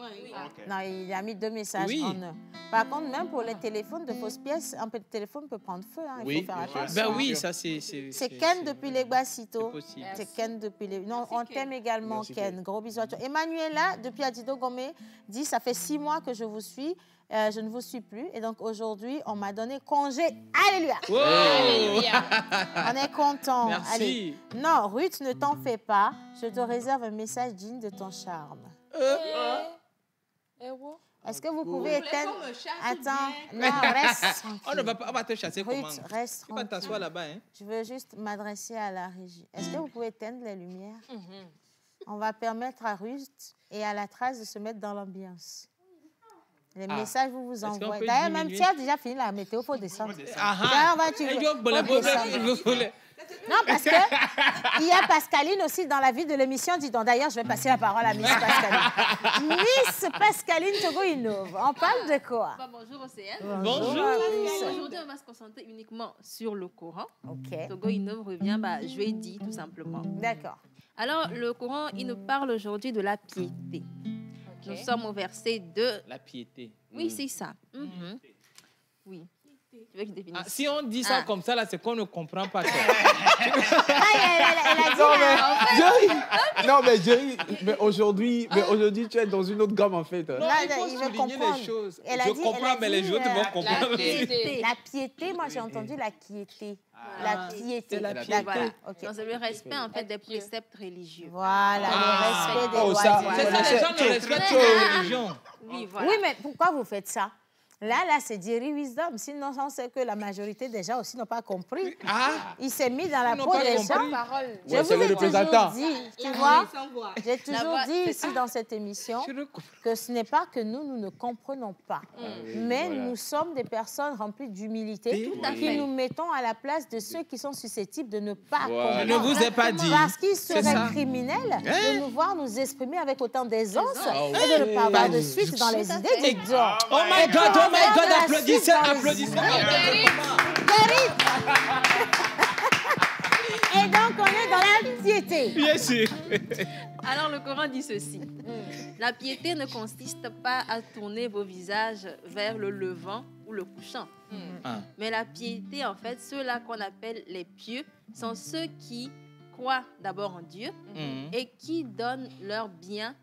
Non, il a mis 2 messages en heure. Par contre, même pour les téléphones de fausses pièces, un peu de téléphone peut prendre feu. Hein, il faut faire attention. Ben oui, ça, c'est... C'est Ken depuis les Guacito. possible. C'est Ken depuis les... Non, on t'aime également, Ken. Gros bisous à toi. Emmanuela, depuis Adido Gomé, dit, ça fait 6 mois que je vous suis. Je ne vous suis plus. Et donc, aujourd'hui, on m'a donné congé. Alléluia! Wow! Alléluia! On est content. Merci. Allez. Non, Ruth, ne t'en fais pas. Je te réserve un message digne de ton charme. Est-ce que vous pouvez éteindre... Attends, non, reste tranquille. On va te chasser comment? Ruth, reste Tu vas t'asseoir là-bas, hein? Je veux juste m'adresser à la régie. Est-ce que vous pouvez éteindre les lumières? On va permettre à Ruth et à la trace de se mettre dans l'ambiance. Les messages, vous Est-ce qu'on envoyez. peut D'ailleurs, même diminuer? tu as déjà fini la météo, il faut descendre. Ah, D'ailleurs, tu Et faut donc, bon, la bonne- descendre. Non, parce que il y a Pascaline aussi dans la vie de l'émission. Dis donc, d'ailleurs, je vais passer la parole à Miss Pascaline. Miss Pascaline Togo Innove. On parle de quoi? Bonjour Océane. Bonjour. Aujourd'hui, on va se concentrer uniquement sur le Coran. Ok. Togo Innove revient jeudi, tout simplement. D'accord. Alors, le Coran, il nous parle aujourd'hui de la piété. Nous sommes au verset 2. La piété. Oui, c'est ça. Oui. Tu veux que je définisse? Ah, si on dit ça comme ça, là, c'est qu'on ne comprend pas. Toi. Non, mais Jerry, mais aujourd'hui, tu es dans une autre gamme, en fait. Non, il faut souligner les choses. Je comprends, mais les autres vont comprendre. La piété, moi, j'ai entendu la quiété. La piété. Voilà. Ok. Donc, c'est le respect, en fait, des préceptes religieux. Voilà, le respect des lois. C'est ça, les gens ne respectent pas les religions. Oui, voilà. Oui, mais pourquoi vous faites ça? Là, c'est Jerry Wisdom. Sinon, on sait que la majorité des gens aussi n'ont pas compris. Il s'est mis dans la peau des gens. Je vous ai toujours dit, tu vois, j'ai toujours dit ici dans cette émission que ce n'est pas que nous ne comprenons pas. Mais nous sommes des personnes remplies d'humilité qui nous mettons à la place de ceux qui sont susceptibles de ne pas comprendre. Je ne vous ai pas dit. Parce qu'il C'est serait ça. criminel de nous voir nous exprimer avec autant d'aisance et de ne pas avoir de suite dans les idées du genre. Oh my God, applaudissez, applaudissez. Et donc, on est dans la piété. Bien sûr. Alors, le Coran dit ceci. La piété ne consiste pas à tourner vos visages vers le levant ou le couchant. Mais la piété, en fait, ceux-là qu'on appelle les pieux, sont ceux qui croient d'abord en Dieu et qui donnent leur bien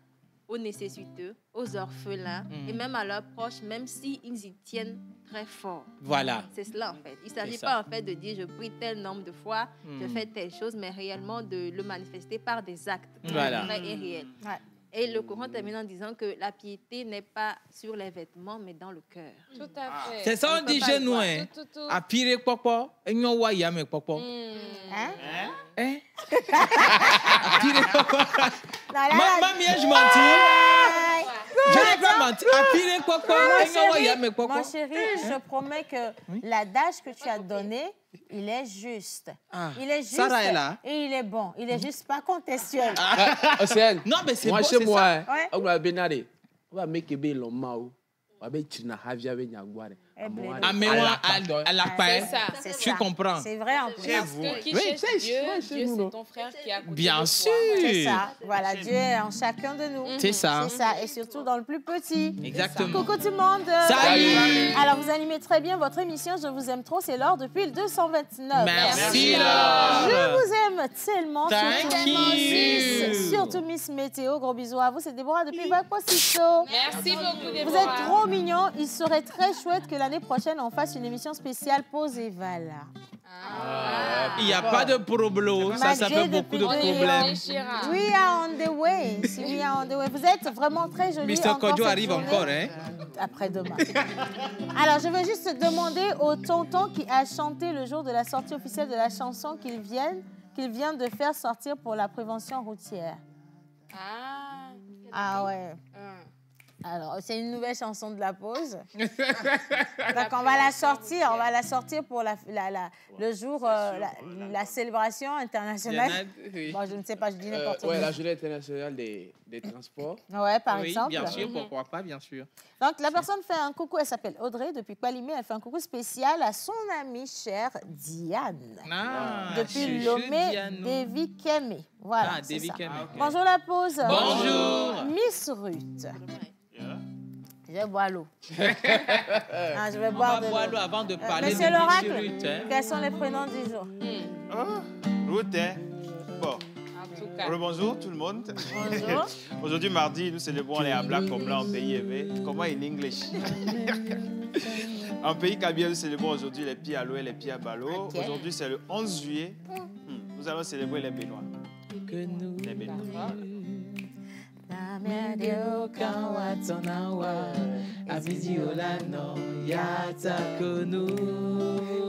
aux nécessiteux, aux orphelins et même à leurs proches, même s'ils y tiennent très fort. Voilà. C'est cela, en fait. Il ne s'agit C'est ça. pas, en fait, de dire je prie tel nombre de fois, je fais telle chose, mais réellement de le manifester par des actes Voilà. vrais et réels. Et le Coran termine en disant que la piété n'est pas sur les vêtements, mais dans le cœur. Tout à fait. C'est ça, on dit chez nous, hein. À pire, quoi, et nous, on y a, mais quoi. Hein? Hein? À pire, quoi. Maman, je Ah, mentis. Je n'ai pas menti. À pire, quoi, et nous, on y a, mais quoi. Mon chéri, je promets que l'adage que tu as donné, il est juste. Il est juste Sarah est là. et il est bon. Il est juste pas contextuel. Océane. Non, mais c'est moi, bon, chez c'est moi, ça. hein, on va bénir. On va mettre des longs on va china havia benya guare. À la paix. C'est ça. Tu comprends. C'est vrai en plus. Parce que qui Oui, cherche Dieu, Dieu c'est ton frère qui est à côté Bien de sûr. toi. C'est ça. Voilà, Dieu est en chacun de nous. C'est ça. C'est ça. Et surtout dans le plus petit. Exactement. Coucou tout le monde. Salut. Alors, vous animez très bien votre émission. Je vous aime trop. C'est Laure depuis le 229. Merci, Laure. Je vous aime tellement. Thank surtout you. Miss, surtout Miss Météo. Gros bisous à vous. C'est Déborah depuis Bac-Poissy Show. Merci beaucoup, Vous Déborah. êtes trop mignons. Il serait très chouette que la l'année prochaine, on fasse une émission spéciale Pause et Vala. Il n'y a pas de problème. Ça fait beaucoup de problèmes. We are on the way. We are on the way. Vous êtes vraiment très jolis. Mr. Kojo arrive encore, hein? Après-demain. Alors, je veux juste demander au tonton qui a chanté le jour de la sortie officielle de la chanson qu'il vient de faire sortir pour la prévention routière. Ah ouais. Alors, c'est une nouvelle chanson de la pause. Donc, on va la sortir pour le jour, la célébration internationale. Oui. Bon, je ne sais pas, je dis n'importe quoi. Oui, la journée internationale des transports. Ouais, par exemple. Bien sûr, pourquoi pas, bien sûr. Donc, la personne fait un coucou, elle s'appelle Audrey, depuis Palimé, elle fait un coucou spécial à son amie chère Diane. Depuis Lomé, Davy Kemé. Voilà, c'est ça. Bonjour la pause. Bonjour. Miss Ruth. Je vais boire l'eau. Je vais boire l'eau avant de parler Monsieur de l'oracle, Ruth, hein? quels sont les prénoms du jour? Ruth, hein? Bon. Bonjour tout le monde. Bonjour. Aujourd'hui, mardi, nous célébrons les Abla comme là en pays élevé. Comment in English? En pays Kabyle, nous célébrons aujourd'hui les pieds à l'eau et les pieds à ballot. Okay. Aujourd'hui, c'est le 11 juillet. Nous allons célébrer les Béninois. Les Béninois.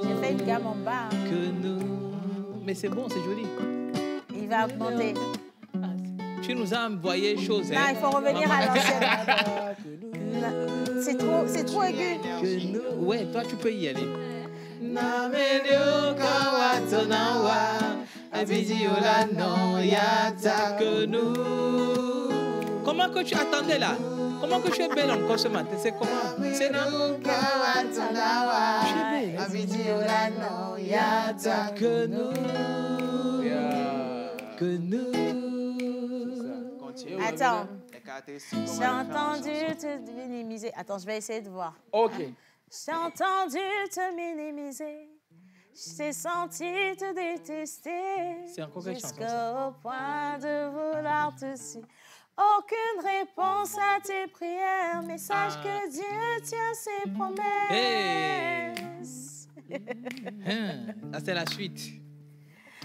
J'ai fait une gamme en bas. Mais c'est bon, c'est joli. Il va augmenter. Tu nous as envoyé chose. Non, il faut revenir à l'ancienne. C'est trop aigu. Ouais, toi, tu peux y aller. Comment que tu attendais là? Comment que tu es belle encore ce matin? C'est comment? C'est non? Attends. J'ai entendu te minimiser. Attends, je vais essayer de voir. OK. J'ai entendu te minimiser. J'ai senti te détester. C'est encore quelle chanson, jusqu'au point de vouloir te suivre. Aucune réponse à tes prières. Message que Dieu tient ses promesses. Hey. Ça, c'est la suite.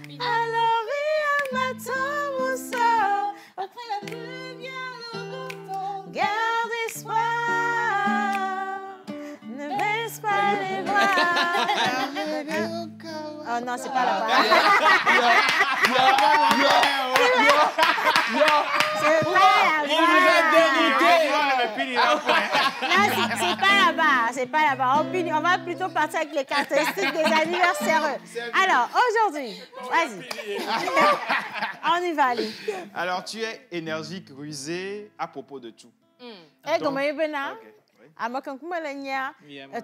Alors, viens, matin, mon sort. Après la pluie, vient le beau temps. Garde espoir. Ne baisse pas les bras. Oh non, c'est pas là-bas. C'est pas là-bas. C'est pas là-bas. On va plutôt partir avec les caractéristiques des anniversaires. Alors, aujourd'hui, vas-y. On y va, aller. Alors, tu es énergique, rusé à propos de tout. Comment il est là? Amakan kuma le nya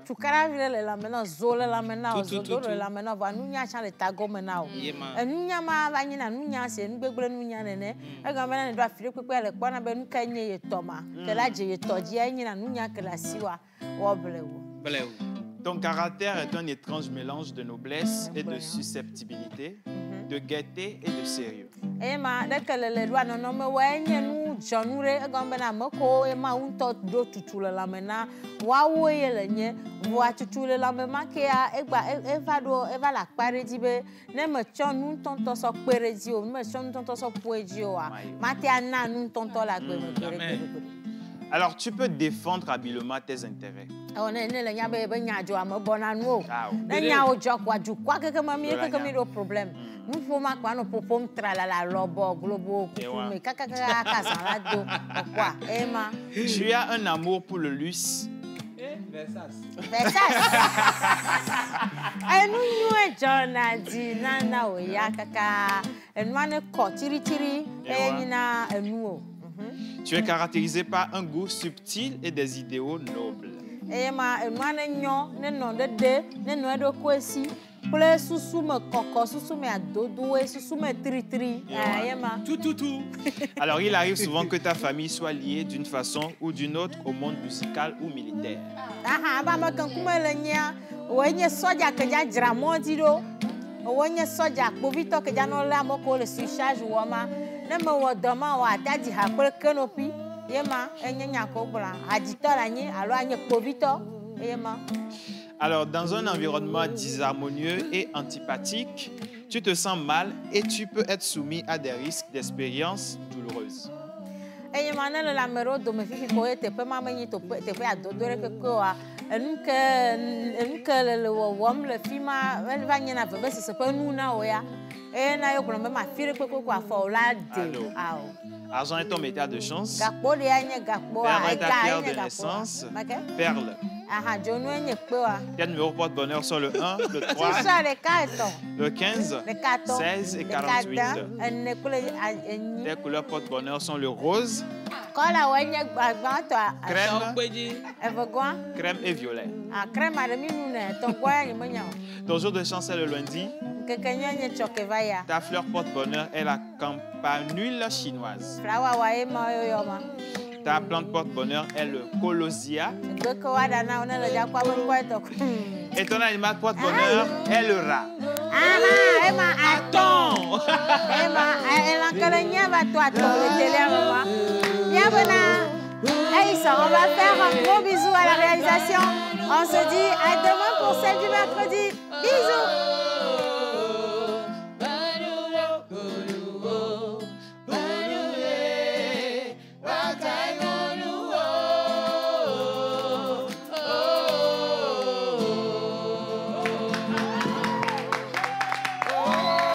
tukara vile le la mena zole la mena ozodo le la mena va nunya cha le tago mena o nunya ma va nyina nunya se ngbegbre nunya nene e ga mena ne do afire pepe le kwana be nuka nye ye toma ke la je ye toji e nyina nunya ke la siwa wo blewo. Ton caractère est un étrange mélange de noblesse et de susceptibilité, de gaieté et de sérieux. Ema de ke le do anono me wa nye nu jonure e ga mena mako e ma unto do tutule la mena wa wo ye le nye wa tutule la mena ke a egba eva la pare di be ne me cho nu tonto so pere di o me cho nu tonto so poeji o a ma te ana nu tonto la gbe me pere. Alors, tu peux défendre habilement tes intérêts. On est né le nya be nya jo am bona nu o. Na nya o jo kwa ju kwa ke ma mi ke mi do problème. Nous faut ma kwa no popom tralala lobo globo kume kaka ka sa la do quoi. Emma. Tu as un amour pour le luxe. Versas. Enu nyu jona di nana o ya kaka. Enu ane ko tiri nyina enu o. Tu es caractérisé par un goût subtil et des idéaux nobles. Emma, enu nyo ne no de ne no do kwesi. Ple susu me koko, susu me adodo, susu me tri. Tout. Alors, il arrive souvent que ta famille soit liée d'une façon ou d'une autre au monde musical ou militaire. Ba ma kan kuma le nya, o nye soja ke ja jra modi do. O nye soja povito ke ja no la mo ko le surcharge wo ma. Ne me wo do ma wa daji ha pe kenopi. Yema, enye nya ko bla. Ajitor anyi, alo anye povito. Alors, dans un environnement disharmonieux et antipathique, tu te sens mal et tu peux être soumis à des risques d'expériences douloureuses. Argent est ton métal de chance. Perle est ta pierre de naissance. Perle. Quel numéro porte-bonheur sur le 1, le 3, le 15, 16 et 48. Les couleurs porte-bonheur sont le rose, crème et violet. Ton jour de chance est le lundi. Ta fleur porte-bonheur est la campanule chinoise. Ta plante porte-bonheur est le colosia. Et ton animal porte-bonheur est le rat. Attends! On va faire un gros bisou à la réalisation. On se dit à demain pour celle du mercredi. Bisous!